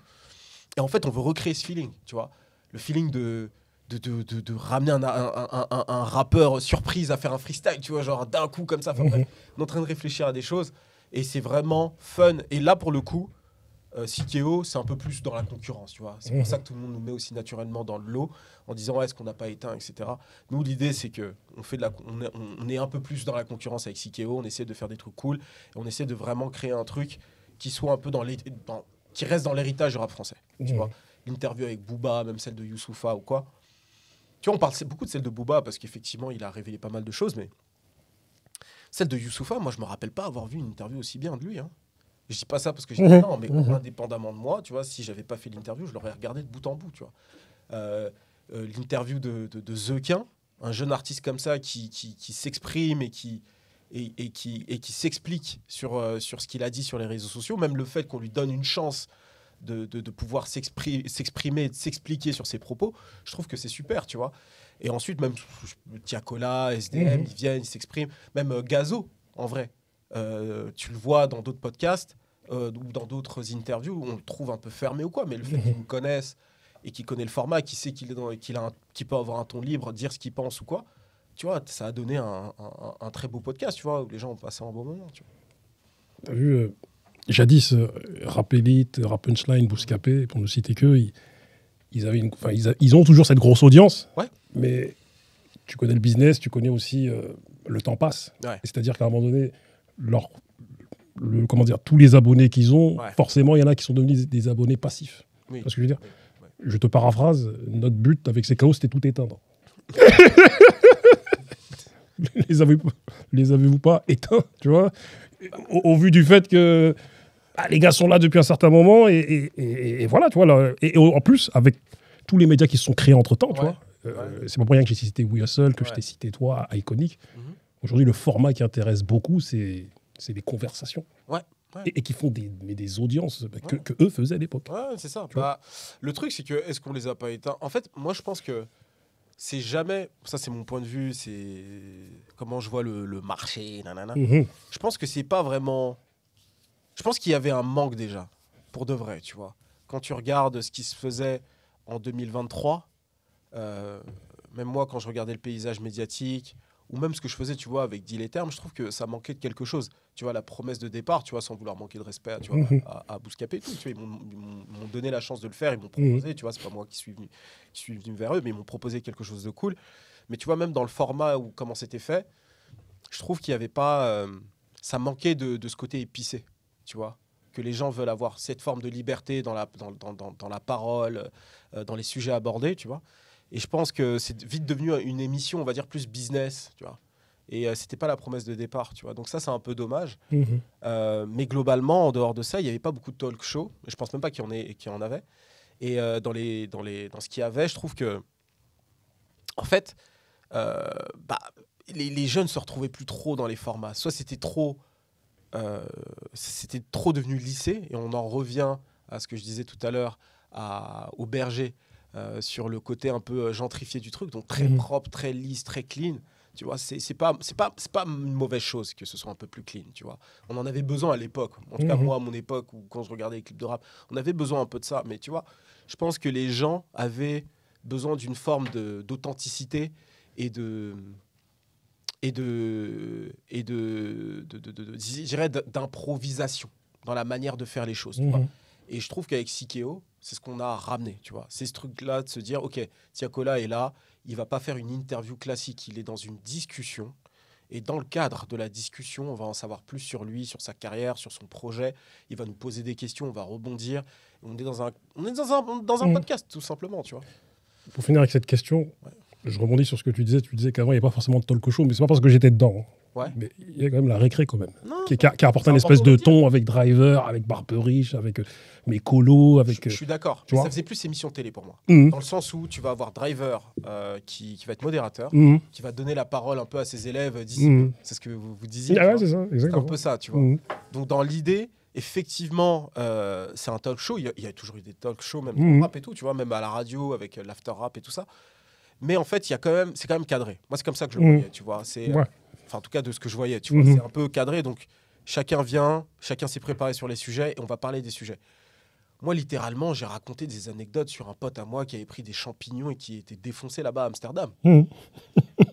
F: Et en fait, on veut recréer ce feeling, tu vois. Le feeling de ramener un rappeur surprise à faire un freestyle, tu vois, genre d'un coup comme ça. Enfin, bref, on est en train de réfléchir à des choses et c'est vraiment fun. Et là, pour le coup, CKO, c'est un peu plus dans la concurrence, tu vois. C'est pour ça que tout le monde nous met aussi naturellement dans le lot en disant est-ce qu'on n'a pas éteint, etc. Nous, l'idée, c'est que on est un peu plus dans la concurrence avec CKO, on essaie de faire des trucs cool et on essaie de vraiment créer un truc qui soit un peu qui reste dans l'héritage du rap français, tu vois. L'interview avec Booba, même celle de Youssoupha ou quoi. Tu vois, on parle beaucoup de celle de Booba parce qu'effectivement, il a révélé pas mal de choses, mais celle de Youssoupha, moi, je me rappelle pas avoir vu une interview aussi bien de lui. Hein. Je dis pas ça parce que j'ai dit non, mais indépendamment de moi, tu vois, si j'avais pas fait l'interview, je l'aurais regardé de bout en bout, tu vois. L'interview de Zequin, un jeune artiste comme ça qui s'exprime et qui s'explique sur ce qu'il a dit sur les réseaux sociaux, même le fait qu'on lui donne une chance de pouvoir s'exprimer, de s'expliquer sur ses propos, je trouve que c'est super, tu vois. Et ensuite, même Tiakola, SDM, ils viennent, ils s'expriment. Même Gazo, en vrai. Tu le vois dans d'autres podcasts ou dans d'autres interviews où on le trouve un peu fermé ou quoi, mais le fait qu'ils me connaissent et qu'il connaît le format, qu'il sait qu'il peut avoir un ton libre, dire ce qu'il pense ou quoi, tu vois, ça a donné un très beau podcast, tu vois, où les gens ont passé un bon moment, tu vois.
D: T'as vu, jadis, Rap Elite, Rap Punchline, Bouscapé, pour ne citer que, ils ont toujours cette grosse audience, mais tu connais le business, tu connais aussi le temps passe. Ouais. C'est-à-dire qu'à un moment donné, tous les abonnés qu'ils ont, forcément, il y en a qui sont devenus des abonnés passifs. Oui. Parce que je veux dire, je te paraphrase, notre but avec ces chaos, c'était tout éteindre. les avez-vous pas éteints, tu vois, au vu du fait que les gars sont là depuis un certain moment et voilà, tu vois. Là, et en plus, avec tous les médias qui se sont créés entre-temps, tu vois, c'est pas pour rien que j'ai cité We Hustle, que je t'ai cité toi, Iconic. Aujourd'hui, le format qui intéresse beaucoup, c'est les conversations.
F: Ouais, Ouais.
D: et qui font des audiences que eux faisaient à l'époque.
F: Ouais, c'est ça.
D: Tu vois.
F: Le truc, c'est que est-ce qu'on les a pas éteints? En fait, moi, je pense que c'est jamais. Ça, c'est mon point de vue. C'est comment je vois le marché. Nanana.
D: Mhm.
F: Je pense que c'est pas vraiment. Je pense qu'il y avait un manque déjà, pour de vrai, tu vois. Quand tu regardes ce qui se faisait en 2023, même moi, quand je regardais le paysage médiatique, ou même ce que je faisais, tu vois, avec Deal et Terme, je trouve que ça manquait de quelque chose. Tu vois, la promesse de départ, tu vois, sans vouloir manquer de respect tu vois, à Bouscapé et tout. Tu vois, ils m'ont donné la chance de le faire, ils m'ont proposé, tu vois, c'est pas moi qui suis venu vers eux, mais ils m'ont proposé quelque chose de cool. Mais tu vois, même dans le format ou comment c'était fait, je trouve qu'il n'y avait pas... ça manquait de ce côté épicé, tu vois, que les gens veulent avoir cette forme de liberté dans la parole, dans les sujets abordés, tu vois. Et je pense que c'est vite devenu une émission, on va dire, plus business, tu vois. Et c'était pas la promesse de départ, tu vois. Donc ça, c'est un peu dommage. Mais globalement, en dehors de ça, il n'y avait pas beaucoup de talk show. Je pense même pas qu'il y en avait. Et dans ce qu'il y avait, je trouve que, en fait, les jeunes se retrouvaient plus trop dans les formats. Soit c'était trop devenu lycée, et on en revient à ce que je disais tout à l'heure au Berger, sur le côté un peu gentrifié du truc, donc très propre, très lisse, très clean. Tu vois, c'est pas une mauvaise chose que ce soit un peu plus clean, tu vois. On en avait besoin à l'époque. En tout cas, moi, à mon époque, ou quand je regardais les clips de rap, on avait besoin un peu de ça. Mais tu vois, je pense que les gens avaient besoin d'une forme d'authenticité et d'improvisation dans la manière de faire les choses, tu vois. Et je trouve qu'avec Sikeo, c'est ce qu'on a ramené, tu vois. C'est ce truc-là de se dire, OK, Tiakola est là, il va pas faire une interview classique, il est dans une discussion. Et dans le cadre de la discussion, on va en savoir plus sur lui, sur sa carrière, sur son projet. Il va nous poser des questions, on va rebondir. On est dans un podcast, tout simplement, tu vois.
D: Pour finir avec cette question, je rebondis sur ce que tu disais. Tu disais qu'avant, il n'y avait pas forcément de talk show, mais c'est pas parce que j'étais dedans.
F: Ouais.
D: Mais il y a quand même la récré, quand même.
F: Non,
D: qui a apporté une espèce de ton avec Driver, avec Barberiche, avec mes colos.
F: Je suis d'accord.
D: Tu vois,
F: ça faisait plus émission télé pour moi.
D: Mhm.
F: Dans le sens où tu vas avoir Driver qui va être modérateur,
D: Mhm.
F: qui va donner la parole un peu à ses élèves. C'est ce que vous disiez.
D: Ah ouais,
F: tu
D: c'est ça,
F: vois. C'est
D: exactement.
F: un peu ça, tu vois.
D: Mhm.
F: Donc dans l'idée, effectivement, c'est un talk show. Il y a toujours eu des talk shows, même
D: Mhm.
F: au rap et tout, tu vois, même à la radio avec l'after rap et tout ça. Mais en fait, c'est quand même cadré. Moi, c'est comme ça que je le voyais, tu vois. C'est,
D: Ouais.
F: en tout cas, de ce que je voyais, tu vois. C'est un peu cadré. Donc, chacun vient, chacun s'est préparé sur les sujets et on va parler des sujets. Moi, littéralement, j'ai raconté des anecdotes sur un pote à moi qui avait pris des champignons et qui était défoncé là-bas à Amsterdam.
D: Mhm.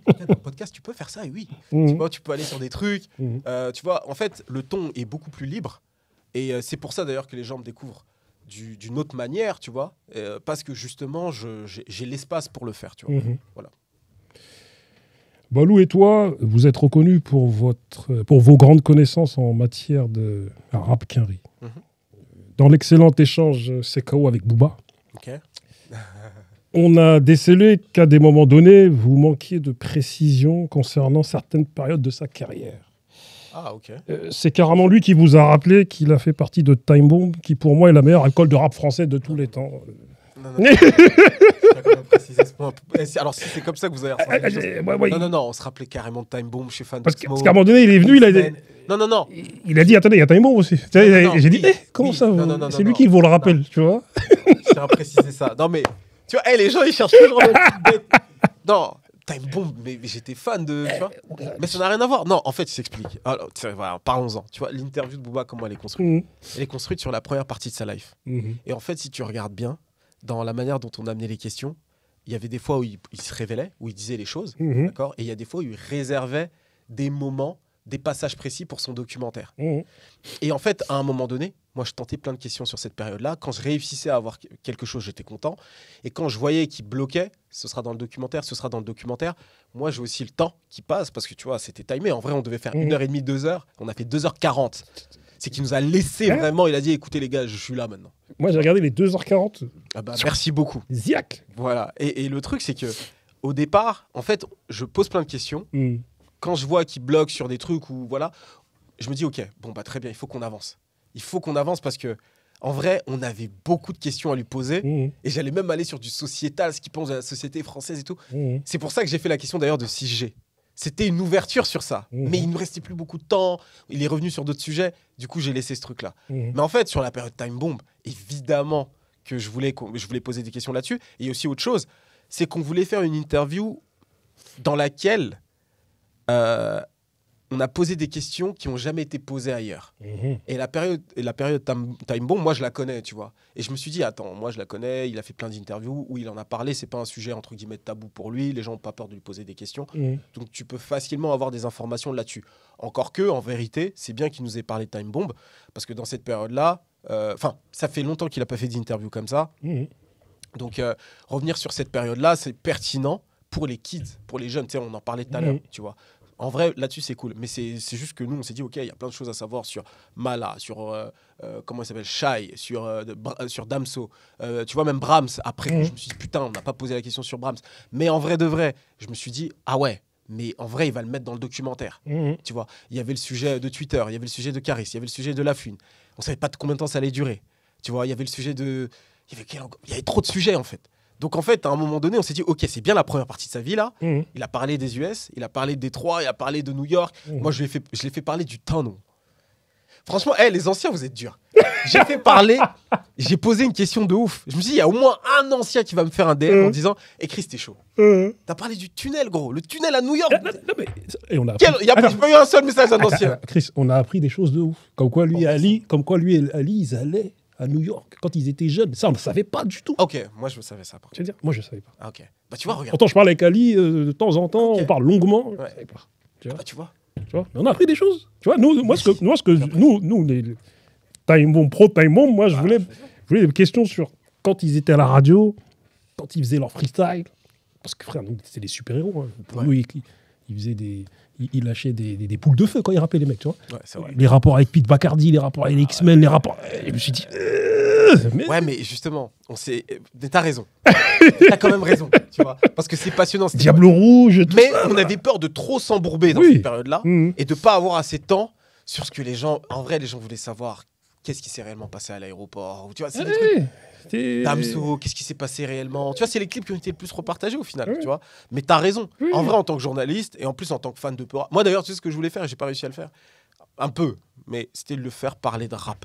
F: Dans le podcast, tu peux faire ça, et oui.
D: Mhm.
F: Tu vois, tu peux aller sur des trucs.
D: Mhm.
F: Tu vois, en fait, le ton est beaucoup plus libre. Et c'est pour ça, d'ailleurs, que les gens me découvrent d'une autre manière, tu vois. Parce que, justement, j'ai l'espace pour le faire, tu vois.
D: Mhm.
F: Voilà.
D: Balou et toi, vous êtes reconnus pour vos grandes connaissances en matière de rap quinri.
F: Mhm.
D: Dans l'excellent échange CKO avec Booba,
F: Ok.
D: on a décelé qu'à des moments donnés, vous manquiez de précision concernant certaines périodes de sa carrière.
F: Ah, ok.
D: C'est carrément lui qui vous a rappelé qu'il a fait partie de Time Bomb, qui pour moi est la meilleure école de rap français de tous les temps.
F: Non. Je vais quand même préciser ce point. Alors, si c'est comme ça que vous avez ressenti les choses. Non, on se rappelait carrément de Time Bomb chez Fan
D: parce qu'à un moment donné, il est venu,
F: Non.
D: Il a dit, attendez, il y a Time Bomb aussi.
F: Non,
D: J'ai dit,
F: oui,
D: comment
F: oui.
D: ça
F: Non,
D: c'est lui qui vous le rappelle, tu vois.
F: Je tiens à préciser ça. Non, mais tu vois, les gens, ils cherchent toujours le petit bête. Non, Time Bomb, mais j'étais fan de. Tu vois, mais ça n'a rien à voir. Non, en fait, je t'explique. Alors, voilà, parlons-en. Tu vois, l'interview de Booba, comment elle est construite? Elle est construite sur la première partie de sa life. Et en fait, si tu regardes bien, dans la manière dont on amenait les questions, il y avait des fois où il se révélait, où il disait les choses, d'accord, et il y a des fois où il réservait des moments, des passages précis pour son documentaire. Et en fait, à un moment donné, moi, je tentais plein de questions sur cette période-là. Quand je réussissais à avoir quelque chose, j'étais content. Et quand je voyais qu'il bloquait, ce sera dans le documentaire, moi, j'ai aussi le temps qui passe, parce que tu vois, c'était timé. En vrai, on devait faire 1h30, 2h. On a fait 2h40. C'est qu'il nous a laissé vraiment. Il a dit, écoutez les gars, je suis là maintenant.
D: Moi, j'ai regardé les 2h40.
F: Ah bah, merci beaucoup.
D: Ziac.
F: Voilà. Et le truc, c'est que au départ, en fait, je pose plein de questions. Quand je vois qu'il bloque sur des trucs ou voilà, je me dis, ok, bon, bah très bien, il faut qu'on avance. Il faut qu'on avance parce que, en vrai, on avait beaucoup de questions à lui poser. Et j'allais même aller sur du sociétal, ce qu'il pense de la société française et tout. C'est pour ça que j'ai fait la question d'ailleurs de 6G. C'était une ouverture sur ça. Mais il ne me restait plus beaucoup de temps. Il est revenu sur d'autres sujets. Du coup, j'ai laissé ce truc-là. Mais en fait, sur la période Time Bomb, évidemment que je voulais poser des questions là-dessus. Et aussi autre chose, c'est qu'on voulait faire une interview dans laquelle on a posé des questions qui n'ont jamais été posées ailleurs. Et la période Time Bomb, moi, je la connais, tu vois. Et je me suis dit, attends, moi, je la connais. Il a fait plein d'interviews où il en a parlé. C'est pas un sujet, entre guillemets, tabou pour lui. Les gens n'ont pas peur de lui poser des questions. Donc, tu peux facilement avoir des informations là-dessus. Encore que, en vérité, c'est bien qu'il nous ait parlé de Time Bomb. Parce que dans cette période-là, ça fait longtemps qu'il n'a pas fait d'interview comme ça. Donc, revenir sur cette période-là, c'est pertinent pour les kids, pour les jeunes. Tu sais, on en parlait tout à l'heure, tu vois. En vrai, là-dessus, c'est cool. Mais c'est juste que nous, on s'est dit, OK, il y a plein de choses à savoir sur Mala, sur, comment il s'appelle, Shai, sur Damso. Tu vois, même Brahms. Après, je me suis dit, putain, on n'a pas posé la question sur Brahms. Mais en vrai de vrai, je me suis dit, ah ouais, mais en vrai, il va le mettre dans le documentaire. Tu vois, il y avait le sujet de Twitter, il y avait le sujet de Caris, il y avait le sujet de La Fune. On ne savait pas de combien de temps ça allait durer. Tu vois, il y avait le sujet de... Il y avait trop de sujets, en fait. Donc, en fait, à un moment donné, on s'est dit, OK, c'est bien la première partie de sa vie, là. Il a parlé des US, il a parlé de Détroit, il a parlé de New York. Moi, je l'ai fait parler du temps, non. Franchement, les anciens, vous êtes durs. J'ai posé une question de ouf. Je me suis dit, il y a au moins un ancien qui va me faire un DM en disant, Chris, t'es chaud. T'as parlé du tunnel, gros. Le tunnel à New York.
D: Et on a
F: Il n'y a pas eu un seul message d'un ancien.
D: Chris, on a appris des choses de ouf. Comme quoi, lui et Ali, ils allaient à New York quand ils étaient jeunes. Ça, on ne savait pas du tout.
F: Ok, moi je savais ça.
D: Tu veux dire, moi je ne savais pas.
F: Ah, ok. Bah tu vois, regarde.
D: Pourtant, je parle avec Ali de temps en temps, on parle longuement.
F: Ouais.
D: Je savais pas. Tu vois,
F: tu vois.
D: Mais on a appris des choses. Tu vois, nous, les Time Bomb Pro, Time Bomb, moi je voulais des questions sur quand ils étaient à la radio, quand ils faisaient leur freestyle. Parce que frère, nous, c'était des super-héros. Pour nous, ils faisaient il lâchait des poules de feu quand il rappait les mecs, tu vois.
F: Ouais, c'est vrai.
D: Les rapports avec Pete Bacardi, les rapports avec X-Men, les rapports... Et je me suis dit...
F: Ouais, mais justement, t'as raison. T'as quand même raison, tu vois. Parce que c'est passionnant.
D: Diable Rouge, tout
F: mais
D: ça.
F: On avait peur de trop s'embourber dans cette période-là et de pas avoir assez de temps sur ce que les gens... En vrai, les gens voulaient savoir qu'est-ce qui s'est réellement passé à l'aéroport. Tu vois, c'est des trucs... Damso, qu'est-ce qui s'est passé réellement? Tu vois, c'est les clips qui ont été le plus repartagés au final, tu vois. Mais t'as raison. En vrai, en tant que journaliste et en plus en tant que fan de Pora. Moi d'ailleurs, tu sais ce que je voulais faire et j'ai pas réussi à le faire. Un peu, mais c'était de le faire parler de rap.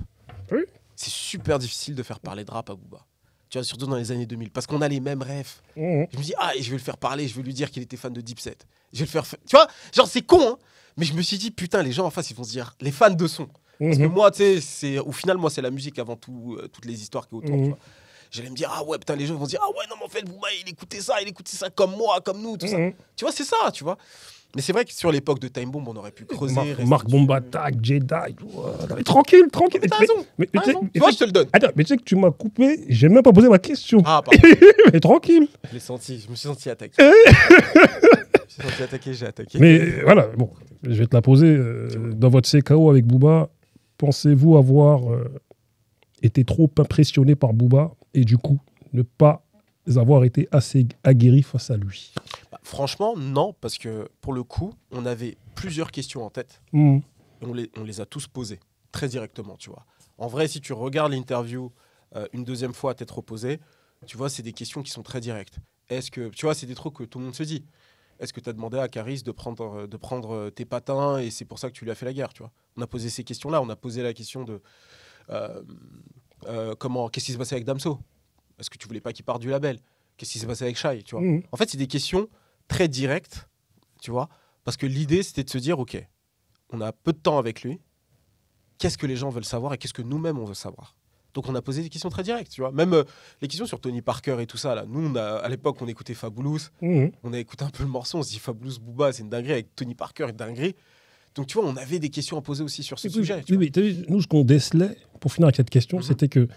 F: C'est super difficile de faire parler de rap à Booba. Tu vois, surtout dans les années 2000. Parce qu'on a les mêmes rêves. Je me dis, et je vais le faire parler, je vais lui dire qu'il était fan de Dipset. Je vais le faire... Tu vois, genre c'est con, hein. Mais je me suis dit, putain, les gens en face, ils vont se dire, les fans de son. Parce que moi, tu sais, au final, moi, c'est la musique avant tout, toutes les histoires qui est autour. Tu vois. J'allais me dire, ah ouais, putain, les gens vont se dire, ah ouais, non, mais en fait, Booba, il écoutait ça comme moi, comme nous, tout ça. Tu vois, c'est ça, tu vois. Mais c'est vrai que sur l'époque de Time Bomb, on aurait pu creuser.
D: Marc Bombatak, Jedi, tranquille.
F: Mais t'as raison.
D: Mais
F: moi, je te le donne.
D: Attends, mais tu sais que tu m'as coupé, j'ai même pas posé ma question.
F: Ah, pardon.
D: Mais tranquille.
F: Je me suis senti attaqué. J'ai attaqué.
D: Mais voilà, bon, je vais te la poser. Dans votre CKO avec Booba, pensez-vous avoir été trop impressionné par Booba et du coup ne pas avoir été assez aguerri face à lui?
F: Franchement, non, parce que pour le coup, on avait plusieurs questions en tête. Et on les a tous posées très directement, tu vois. En vrai, si tu regardes l'interview une deuxième fois à tête reposée, tu vois, c'est des questions qui sont très directes. Est-ce que, tu vois, c'est des trucs que tout le monde se dit. Est-ce que tu as demandé à Caris de prendre tes patins et c'est pour ça que tu lui as fait la guerre, tu vois? On a posé ces questions-là. On a posé la question de qu'est-ce qui s'est passé avec Damso? Est-ce que tu voulais pas qu'il parte du label? Qu'est-ce qui s'est passé avec Shai, tu vois? En fait, c'est des questions très directes, tu vois, parce que l'idée, c'était de se dire, OK, on a peu de temps avec lui, qu'est-ce que les gens veulent savoir et qu'est-ce que nous-mêmes, on veut savoir? Donc, on a posé des questions très directes, tu vois. Même les questions sur Tony Parker et tout ça, là. Nous, à l'époque, on écoutait Fabulous, on a écouté un peu le morceau, on se dit Fabulous Booba, c'est une dinguerie, avec Tony Parker, une dinguerie. Donc, tu vois, on avait des questions à poser aussi sur ce sujet.
D: Oui, mais nous, ce qu'on décelait, pour finir avec cette question, c'était que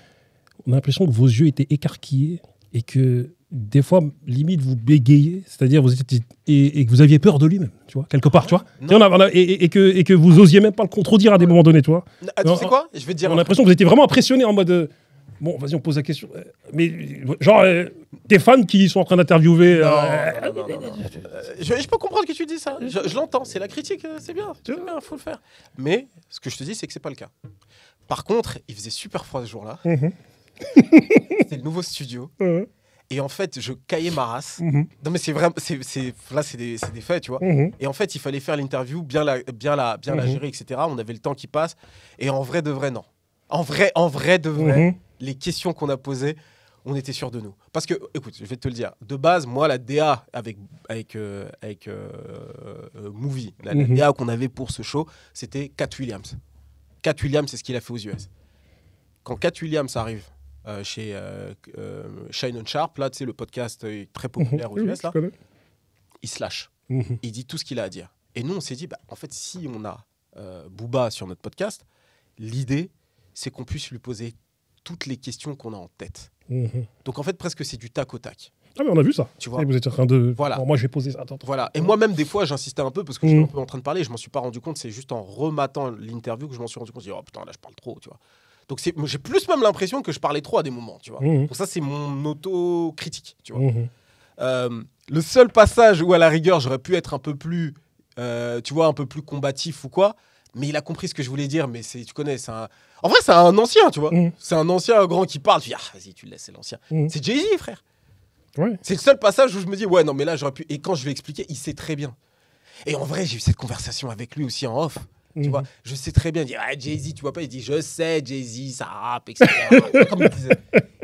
D: on a l'impression que vos yeux étaient écarquillés et que des fois, limite, vous bégayez, c'est-à-dire vous étiez, et que vous aviez peur de lui-même, tu vois, quelque part, tu vois. Et que vous osiez même pas le contredire à des moments donnés, tu vois.
F: Tu sais quoi? Je vais te dire.
D: On a l'impression que vous étiez vraiment impressionné en mode. Bon, vas-y, on pose la question. Mais genre, tes fans qui sont en train d'interviewer.
F: Non. Je peux comprendre que tu dis ça. Je l'entends. C'est la critique. C'est bien. Il faut le faire. Mais ce que je te dis, c'est que c'est pas le cas. Par contre, il faisait super froid ce jour-là. C'était le nouveau studio. Et en fait, je caillais ma race.
D: Mhm.
F: Non, mais c'est vrai, là, c'est des faits, tu vois.
D: Mhm.
F: Et en fait, il fallait faire l'interview, bien la gérer, etc. On avait le temps qui passe. Et en vrai de vrai, non. En vrai de vrai,
D: Mhm.
F: les questions qu'on a posées, on était sûr de nous. Parce que, écoute, je vais te le dire. De base, moi, la DA avec Movie, la
D: Mhm.
F: DA qu'on avait pour ce show, c'était Cat Williams. Cat Williams, c'est ce qu'il a fait aux US. Quand Cat Williams arrive chez Shine on Sharp, là, tu sais, le podcast très populaire aux
D: Oui,
F: US,
D: je
F: là,
D: connais.
F: il se lâche.
D: Mhm.
F: Il dit tout ce qu'il a à dire. Et nous, on s'est dit, bah, en fait, si on a Booba sur notre podcast, l'idée, c'est qu'on puisse lui poser toutes les questions qu'on a en tête.
D: Mhm.
F: Donc, en fait, presque, c'est du tac au tac.
D: Ah, mais on a vu ça.
F: Tu vois.
D: Et vous êtes en train de.
F: Voilà.
D: Bon, moi, je vais poser ça. Attends.
F: Voilà. Et moi-même, des fois, j'insistais un peu parce que j'étais
D: Mhm.
F: un peu en train de parler. Je m'en suis pas rendu compte. C'est juste en rematant l'interview que je m'en suis rendu compte. Je me dis, oh putain, là, je parle trop, tu vois. Donc, j'ai plus même l'impression que je parlais trop à des moments, tu vois.
D: Mhm.
F: Donc, ça, c'est mon auto-critique, tu vois.
D: Mhm.
F: Le seul passage où, à la rigueur, j'aurais pu être un peu plus, tu vois, un peu plus combatif ou quoi, mais il a compris ce que je voulais dire. Mais tu connais, en vrai, c'est un ancien, tu vois.
D: Mhm.
F: C'est un ancien grand qui parle. Tu dis, ah, vas-y, tu le laisses, c'est l'ancien.
D: Mhm.
F: C'est Jay-Z, frère.
D: Ouais.
F: C'est le seul passage où je me dis, ouais, non, mais là, j'aurais pu. Et quand je lui ai expliqué, il sait très bien. Et en vrai, j'ai eu cette conversation avec lui aussi en off. Tu
D: Mhm.
F: vois, je sais très bien. Il dit, ah, Jay-Z, tu vois pas. Il dit, je sais, Jay-Z, ça rappe, etc. Comme il disait.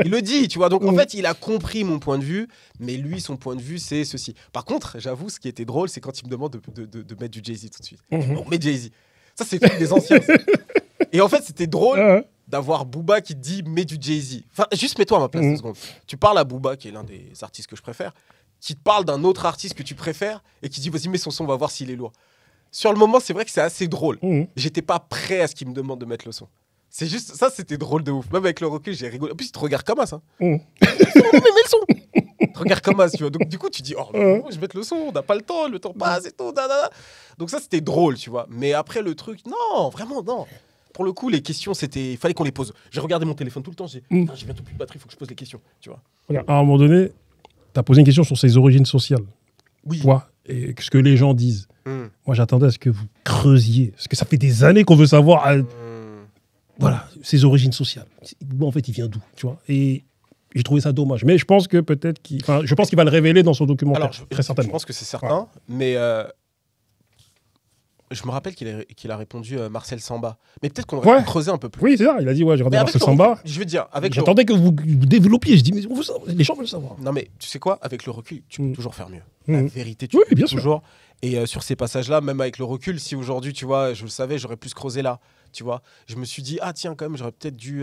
F: Il le dit, tu vois. Donc, en
D: Mhm.
F: fait, il a compris mon point de vue, mais lui, son point de vue, c'est ceci. Par contre, j'avoue, ce qui était drôle, c'est quand il me demande de mettre du Jay-Z tout de suite.
D: Mhm.
F: On met Jay-Z. Ça, c'est le truc des anciens. ça. Et en fait, c'était drôle
D: Ah, ouais.
F: d'avoir Booba qui te dit, mets du Jay-Z. Enfin, juste mets-toi à ma place
D: Mhm.
F: 2 secondes. Tu parles à Booba, qui est l'un des artistes que je préfère, qui te parle d'un autre artiste que tu préfères et qui dit, vas-y, mets son son, on va voir s'il est lourd. Sur le moment, c'est vrai que c'est assez drôle.
D: Mhm.
F: J'étais pas prêt à ce qu'il me demande de mettre le son. C'est juste, ça, c'était drôle de ouf. Même avec le recul, j'ai rigolé. En plus, il te regarde comme as. Hein.
D: Mhm.
F: Non, mais mets le son. Il te regarde comme as, tu vois. Donc, du coup, tu dis, oh,
D: Mhm.
F: je vais mettre le son, on n'a pas le temps passe et tout. Da. Donc, ça, c'était drôle, tu vois. Mais après, le truc, non, vraiment, non. Pour le coup, les questions, il fallait qu'on les pose. J'ai regardé mon téléphone tout le temps. J'ai bientôt plus de batterie, il faut que je pose les questions, tu vois.
D: Regarde, à un moment donné, tu as posé une question sur ses origines sociales.
F: Oui.
D: Toi, et ce que les gens disent.
F: Hum,
D: Moi, j'attendais à ce que vous creusiez. Parce que ça fait des années qu'on veut savoir.
F: hum.
D: Voilà, ses origines sociales. Bon, en fait, il vient d'où, tu vois. Et j'ai trouvé ça dommage. Mais je pense que peut-être qu'il va le révéler dans son documentaire,
F: Alors,
D: très
F: je
D: certainement.
F: pense que c'est certain, mais je me rappelle qu'il a répondu Marcel Samba. Mais peut-être qu'on aurait pu creuser un peu plus.
D: Oui, c'est ça. Il a dit, ouais, j'ai regardé
F: Mais avec
D: Marcel
F: le
D: Samba.
F: recul, je veux dire, avec le
D: J'attendais que vous développiez. Je dis, mais on veut savoir. Les gens veulent savoir.
F: Non, mais tu sais quoi? Avec le recul, tu peux toujours faire mieux.
D: Mm.
F: La vérité, tu
D: Oui,
F: peux
D: bien sûr.
F: toujours. Et sur ces passages-là, même avec le recul, si aujourd'hui, tu vois, je le savais, j'aurais pu se creuser là. Tu vois, je me suis dit, ah tiens, quand même, j'aurais peut-être dû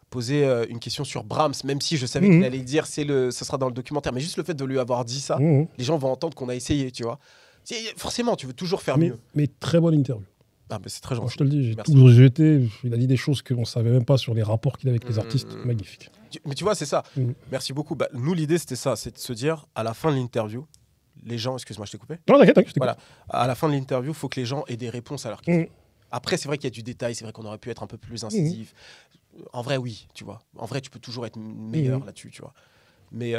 F: poser une question sur Brahms, même si je savais qu'il allait le dire, ça sera dans le documentaire. Mais juste le fait de lui avoir dit ça,
D: Mhm.
F: les gens vont entendre qu'on a essayé, tu vois. Forcément, tu veux toujours faire mieux.
D: Mais très bonne interview.
F: Ah, mais c'est très gentil.
D: Je te le dis, j'ai
F: Merci.
D: tout jeté. Il a dit des choses qu'on ne savait même pas sur les rapports qu'il a avec les
F: Mm.
D: artistes. Magnifique.
F: Mais tu vois, c'est ça.
D: Mm.
F: Merci beaucoup. Bah, nous, l'idée, c'était ça, c'est de se dire, à la fin de l'interview, les gens... Excuse-moi, je t'ai coupé.
D: Non, t'inquiète, je t'écoute.
F: Voilà. À la fin de l'interview, il faut que les gens aient des réponses à leurs questions.
D: Mm.
F: Après, c'est vrai qu'il y a du détail, c'est vrai qu'on aurait pu être un peu plus incisif. En vrai, oui, tu vois. En vrai, tu peux toujours être meilleur là-dessus, tu vois. Mais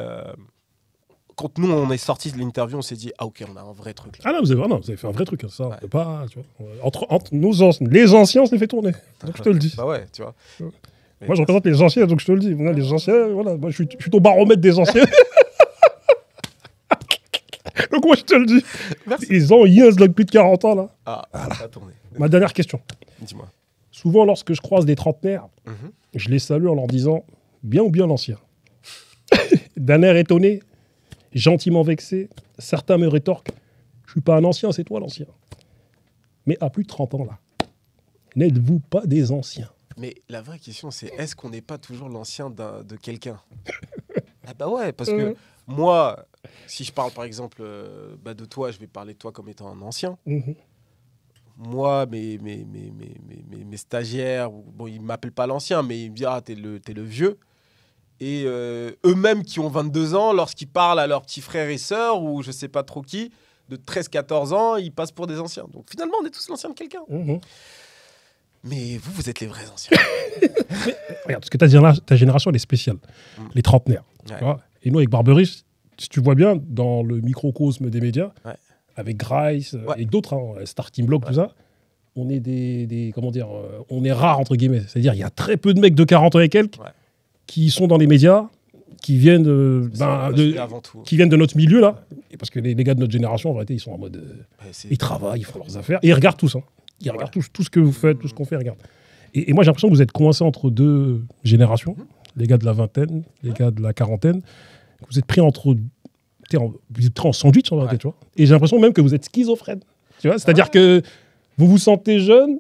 F: quand nous, on est sortis de l'interview, on s'est dit, ah ok, on a un vrai truc. Là.
D: Ah non, vous avez fait un vrai truc. Hein, ça,
F: Ouais.
D: on peut pas, tu vois. Entre les anciens, on se les fait tourner. Donc je te le dis.
F: Bah ouais, tu vois.
D: Ouais.
F: Mais
D: Moi, je représente les anciens, donc je te le dis. Voilà, les anciens, voilà. Moi, je suis ton baromètre des anciens. Donc moi, je te le dis.
F: Merci.
D: Les anciens, là, plus de 40 ans, là.
F: Ah, ça a tourné.
D: Ma dernière question.
F: Dis-moi.
D: Souvent, lorsque je croise des trentenaires,
F: Mhm.
D: je les salue en leur disant bien ou bien l'ancien. D'un air étonné, gentiment vexé, certains me rétorquent je suis pas un ancien, c'est toi l'ancien. Mais à plus de 30 ans, là, n'êtes-vous pas des anciens?
F: Mais la vraie question, c'est est-ce qu'on n'est pas toujours l'ancien de quelqu'un? Ah bah ouais, parce que moi, si je parle par exemple de toi, je vais parler de toi comme étant un ancien.
D: Mhm.
F: Moi, mes stagiaires, bon, ils ne m'appellent pas l'ancien, mais ils me disent ah, t'es le vieux. Et eux-mêmes qui ont 22 ans, lorsqu'ils parlent à leurs petits frères et sœurs, ou je sais pas trop qui, de 13-14 ans, ils passent pour des anciens. Donc finalement, on est tous l'ancien de quelqu'un.
D: Mhm.
F: Mais vous êtes les vrais anciens.
D: Regarde, parce que ta génération, elle est spéciale. Les trentenaires.
F: Ouais.
D: Tu vois. Et nous, avec Barberis, si tu vois bien, dans le microcosme des médias,
F: Ouais.
D: avec Grice,
F: Ouais.
D: avec d'autres, Starting Block, tout ça, on est comment dire, on est rare, entre guillemets. C'est-à-dire, il y a très peu de mecs de 40 ans et quelques
F: Ouais.
D: qui sont dans les médias qui viennent
F: avant tout.
D: qui viennent de notre milieu là, et parce que les gars de notre génération en réalité ils sont en mode ils travaillent, ils font leurs affaires et ils regardent tous, hein. Ils regardent tout ce que vous faites, tout ce qu'on fait, ils regardent. Et moi j'ai l'impression que vous êtes coincés entre deux générations, les gars de la vingtaine, les gars de la quarantaine. Vous êtes pris entre, vous êtes pris en sandwich en réalité, tu vois. Et j'ai l'impression même que vous êtes schizophrène, tu vois. C'est-à-dire que vous vous sentez jeune,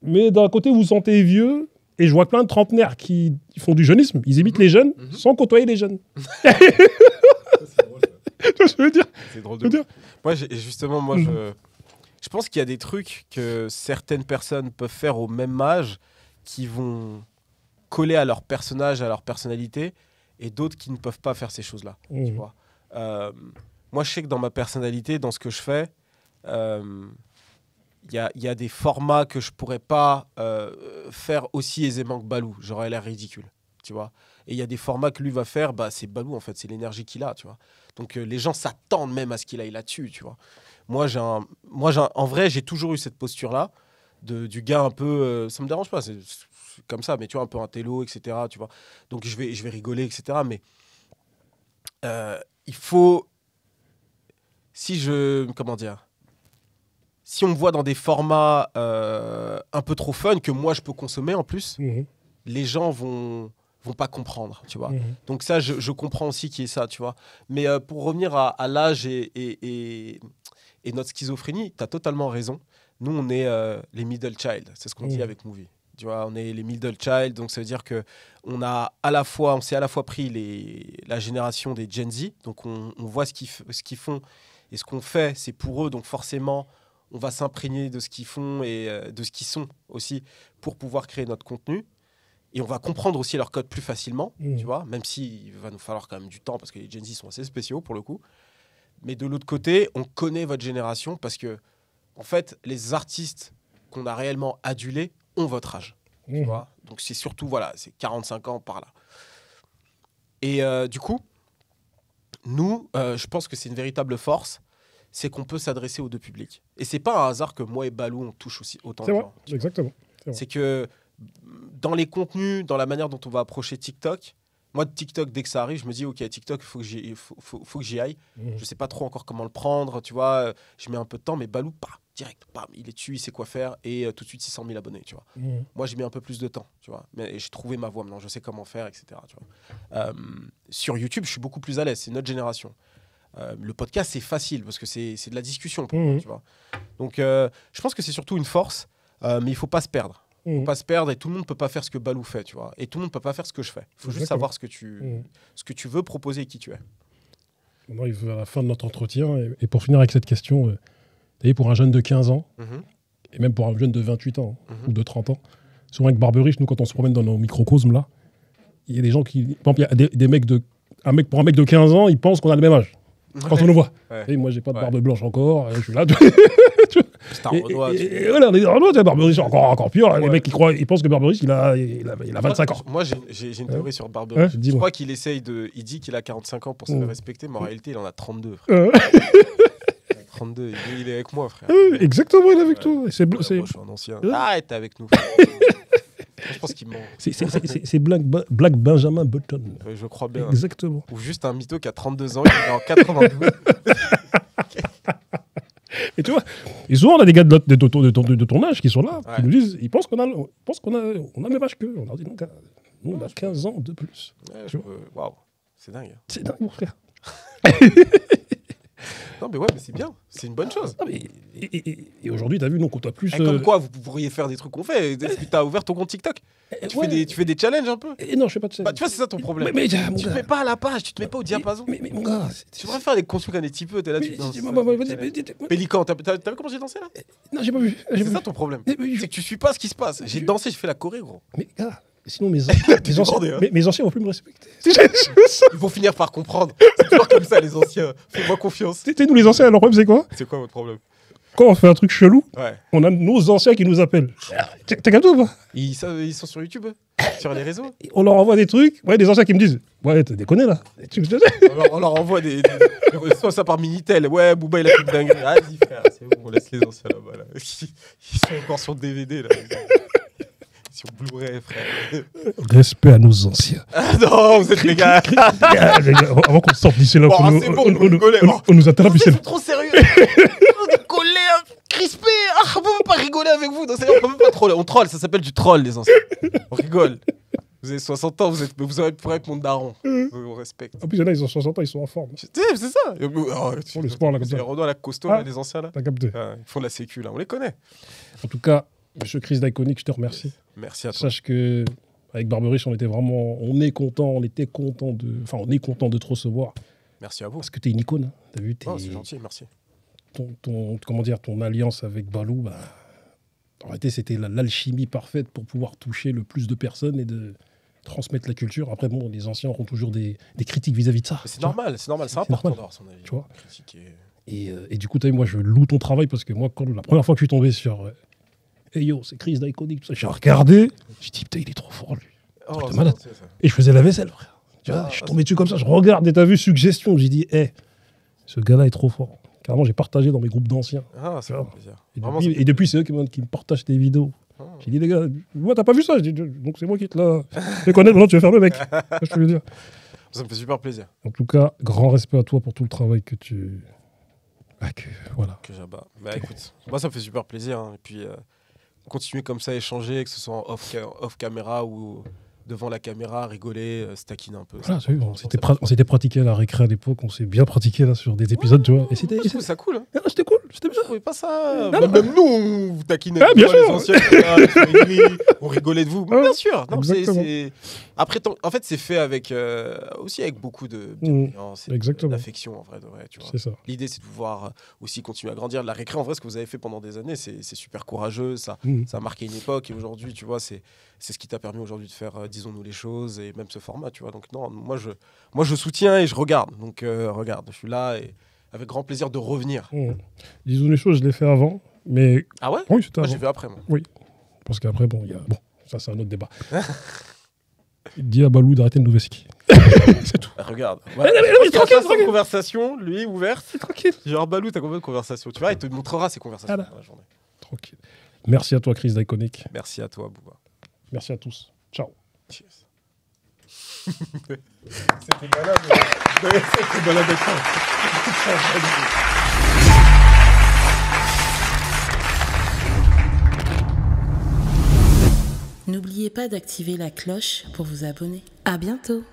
D: mais d'un côté vous vous sentez vieux. Et je vois plein de trentenaires qui font du jeunisme. Ils imitent les jeunes sans côtoyer les jeunes.
F: C'est drôle, ça.
D: Tu vois ce que je veux dire?
F: C'est drôle de ouf. Moi, je pense qu'il y a des trucs que certaines personnes peuvent faire au même âge qui vont coller à leur personnage, à leur personnalité, et d'autres qui ne peuvent pas faire ces choses-là. Tu vois. Moi, je sais que dans ma personnalité, dans ce que je fais, il y a des formats que je pourrais pas faire aussi aisément que Balou. J'aurais l'air ridicule, tu vois. Et il y a des formats que lui va faire, c'est Balou en fait, c'est l'énergie qu'il a, tu vois. Donc les gens s'attendent même à ce qu'il aille là-dessus, tu vois. Moi, en vrai, j'ai toujours eu cette posture-là du gars un peu, ça me dérange pas, c'est comme ça, mais tu vois, un peu un télo, etc. Tu vois. Donc je vais rigoler, etc. Mais il faut, si on me voit dans des formats un peu trop fun que moi je peux consommer en plus, les gens vont pas comprendre, tu vois. Donc ça, je comprends aussi qu'il y ait ça, tu vois. Mais pour revenir à l'âge et notre schizophrénie, tu as totalement raison. Nous, on est les middle child, c'est ce qu'on dit avec Movie. Tu vois, on est les middle child, donc ça veut dire que on s'est à la fois pris la génération des Gen Z, donc on voit ce qu'ils font et ce qu'on fait, c'est pour eux, donc forcément on va s'imprégner de ce qu'ils font et de ce qu'ils sont aussi pour pouvoir créer notre contenu. Et on va comprendre aussi leur code plus facilement, tu vois, même s'il va nous falloir quand même du temps parce que les Gen Z sont assez spéciaux pour le coup. Mais de l'autre côté, on connaît votre génération parce que, en fait, les artistes qu'on a réellement adulés ont votre âge. Tu vois. Donc c'est surtout, voilà, c'est 45 ans par là. Et du coup, nous, je pense que c'est une véritable force, c'est qu'on peut s'adresser aux deux publics. Et c'est pas un hasard que moi et Balou, on touche aussi autant de gens.
D: Exactement.
F: C'est que dans les contenus, dans la manière dont on va approcher TikTok, moi, TikTok, dès que ça arrive, je me dis, OK, TikTok, faut que j'y aille. Je sais pas trop encore comment le prendre, tu vois. Je mets un peu de temps, mais Balou, direct, il est dessus, il sait quoi faire, et tout de suite 600 000 abonnés, tu vois. Moi, j'ai mis un peu plus de temps, tu vois. Mais j'ai trouvé ma voie maintenant, je sais comment faire, etc. Tu vois. Sur YouTube, je suis beaucoup plus à l'aise, c'est notre génération. Le podcast, c'est facile, parce que c'est de la discussion pour moi, tu vois. Donc, je pense que c'est surtout une force, mais il faut pas se perdre. Il ne faut pas se perdre et tout le monde ne peut pas faire ce que Balou fait, tu vois. Et tout le monde ne peut pas faire ce que je fais. Il faut juste savoir ce que tu veux proposer et qui tu es.
D: On arrive à la fin de notre entretien. Et pour finir avec cette question, pour un jeune de 15 ans, et même pour un jeune de 28 ans ou de 30 ans, souvent avec Barberiche, nous, quand on se promène dans nos microcosmes, là, il y a des gens qui... Par exemple, il y a des mecs pour un mec de 15 ans, il pense qu'on a le même âge. Quand on le voit. Et moi, j'ai pas de barbe blanche encore, je suis là.
F: C'est un Renoir.
D: Et voilà, les Renois, Barberiche, encore pire. Les mecs, ils pensent que Barberiche, il a 25 ans.
F: Moi, j'ai une théorie sur Barberiche. Je crois qu'il il dit qu'il a 45 ans pour se respecter, mais en réalité, il en a 32, frère. 32, il est avec moi, frère.
D: Exactement, il est avec toi.
F: Moi, je suis un ancien. Ah, t'es avec nous. Je pense qu'il ment.
D: C'est Black Benjamin Button.
F: Je crois bien.
D: Exactement.
F: Ou juste un mytho qui a 32 ans, qui est en 92.
D: Et tu vois, et souvent on a des gars de ton âge qui sont là, qui nous disent, ils pensent qu'on a le même âge qu'eux. On leur dit, nous, on a 15 ans de plus.
F: Waouh, c'est dingue.
D: C'est dingue, mon frère.
F: Non, mais ouais, mais c'est bien. C'est une bonne chose.
D: Et aujourd'hui, t'as vu, nous, on côtoie plus.
F: Comme quoi, vous pourriez faire des trucs qu'on fait. Est-ce que t'as ouvert ton compte TikTok? Tu fais des challenges un peu?
D: Non, je fais pas de challenge.
F: Tu vois, c'est ça ton problème.
D: Mais
F: tu te mets pas à la page, tu te mets pas au diapason.
D: Mais mon gars.
F: Tu devrais faire des constructs un petit peu. T'es là, tu danses. Pélican, t'as vu comment j'ai dansé là?
D: Non, j'ai pas vu.
F: C'est ça ton problème. C'est que tu suis pas ce qui se passe. J'ai dansé, je fais la choré, gros.
D: Mais gars. Sinon, mes anciens vont plus me respecter.
F: Ils vont finir par comprendre. C'est toujours comme ça, les anciens. Fais-moi confiance.
D: Nous, les anciens, leur problème, c'est quoi?
F: C'est quoi votre problème?
D: Quand on fait un truc chelou, on a nos anciens qui nous appellent. T'as capté ou pas?
F: Ils sont sur YouTube, sur les réseaux.
D: On leur envoie des trucs. Ouais, des anciens qui me disent, ouais, t'as déconné là.
F: On leur envoie soit ça par Minitel. Ouais, Booba, il a fait une dinguerie. Vas-y, frère, c'est bon, on laisse les anciens là-bas. Là. Ils sont encore sur le DVD là. Version Blu-ray, frère.
D: Respect à nos anciens.
F: Ah non, vous êtes les gars.
D: Les gars, avant qu'on sorte d'ici là,
F: Bon,
D: on,
F: c'est bon, vous rigolez.
D: on nous a tapé.
F: Vous êtes trop sérieux. On est collés, crispés. Ah, on peut même pas rigoler avec vous. Donc, c'est-à-dire, on peut même pas troller. On troll, ça s'appelle du troll, les anciens. On rigole. Vous avez 60 ans, vous aurez pour être mon daron. On respecte.
D: En plus, il y en a, ils ont 60 ans, ils sont en forme.
F: C'est ça. Oh,
D: Pour le sport, là, comme
F: c'est
D: ça.
F: Renaud à la costaud,
D: Ah.
F: là, les anciens, là.
D: T'as capté.
F: Ah, ils font de la sécu, là. On les connaît.
D: En tout cas, monsieur Chris d'Iconic, je te remercie.
F: Merci à toi.
D: Sache que avec Barberousse, on était vraiment, on est content de te recevoir
F: Merci à vous.
D: parce que t'es une icône. Hein. T'as vu,
F: Oh, c'est gentil, merci.
D: ton alliance avec Balou, bah, en réalité, c'était l'alchimie parfaite pour pouvoir toucher le plus de personnes et de transmettre la culture. Après, bon, les anciens auront toujours des critiques vis-à-vis de ça.
F: Mais c'est
D: tu vois.
F: normal, c'est important
D: normal.
F: d'avoir son avis.
D: Tu vois.
F: Critiquer.
D: Et du coup, t'as vu, moi, je loue ton travail parce que moi, la première fois que je suis tombé sur Hey yo, c'est Chris d'Iconic, tout ça, j'ai regardé, j'ai dit, putain, il est trop fort, lui.
F: Oh,
D: Truc de
F: c'est
D: malade.
F: gentil, ça.
D: Et je faisais la vaisselle, frère. Tu vois,
F: Ah,
D: je suis tombé dessus comme ça, je regarde et t'as vu, suggestion. J'ai dit, ce gars-là est trop fort. Carrément, j'ai partagé dans mes groupes d'anciens.
F: Ah, ça fait
D: Ah.
F: plaisir.
D: Et
F: Vraiment,
D: depuis,
F: ça fait
D: et depuis, c'est eux qui me partagent tes vidéos.
F: Ah.
D: J'ai dit, les gars, moi, t'as pas vu ça? Je dis, donc c'est moi qui te l'a. Je te connais, maintenant tu vas faire le mec. Ça, je te le dire.
F: Ça me fait super plaisir
D: En tout cas, grand respect à toi pour tout le travail que tu. Voilà.
F: que j'abats. Bah écoute, moi ça me fait super plaisir. Hein. Et puis, continuer comme ça à échanger, que ce soit en off caméra ou devant la caméra, rigoler, se taquiner un peu.
D: Voilà, tu vois, on s'était pratiqué à la récré à l'époque, on s'est bien pratiqué là sur des épisodes, tu vois. Et c'était.
F: Je trouve ça cool. Hein.
D: Ah, c'était cool, c'était bien.
F: Je trouvais pas ça.
D: Non,
F: Même nous, on vous taquinait.
D: Ah, bien
F: tu vois,
D: sûr.
F: Les anciens, qui étaient là, sur les grilles, on rigolait de vous.
D: Ah,
F: Bien sûr. Non,
D: exactement.
F: Après, en fait, c'est fait avec aussi avec beaucoup de bienveillance et
D: Exactement.
F: d'affection en vrai, de vrai. Tu vois.
D: C'est ça.
F: L'idée, c'est de pouvoir aussi continuer à grandir. La récré, en vrai, ce que vous avez fait pendant des années, c'est super courageux. Ça a marqué une époque. Et aujourd'hui, tu vois, c'est ce qui t'a permis aujourd'hui de faire, disons-nous les choses, et même ce format, tu vois. Donc, non, moi, je soutiens et je regarde. Donc, regarde, je suis là et avec grand plaisir de revenir.
D: Disons les choses, je l'ai fait avant, mais.
F: Ah ouais?
D: Oui, c'était
F: Moi,
D: avant.
F: j'ai fait après, moi.
D: Parce qu'après, bon, il y a. Bon, ça, c'est un autre débat. Il dit à Balou d'arrêter de nous vesquer. C'est tout.
F: Bah, regarde.
D: mais tranquille, tranquille.
F: Conversation, lui, ouverte.
D: C'est tranquille.
F: Genre, Balou, t'as combien de conversations? Tu vois, il te montrera ses conversations
D: Voilà.
F: dans la journée.
D: Tranquille. Merci à toi, Chris d'Iconic.
F: Merci à toi, Bouba.
D: Merci à tous. Ciao.
F: Cheers. C'était malade. C'était malade avec ça.
A: N'oubliez pas d'activer la cloche pour vous abonner. À bientôt!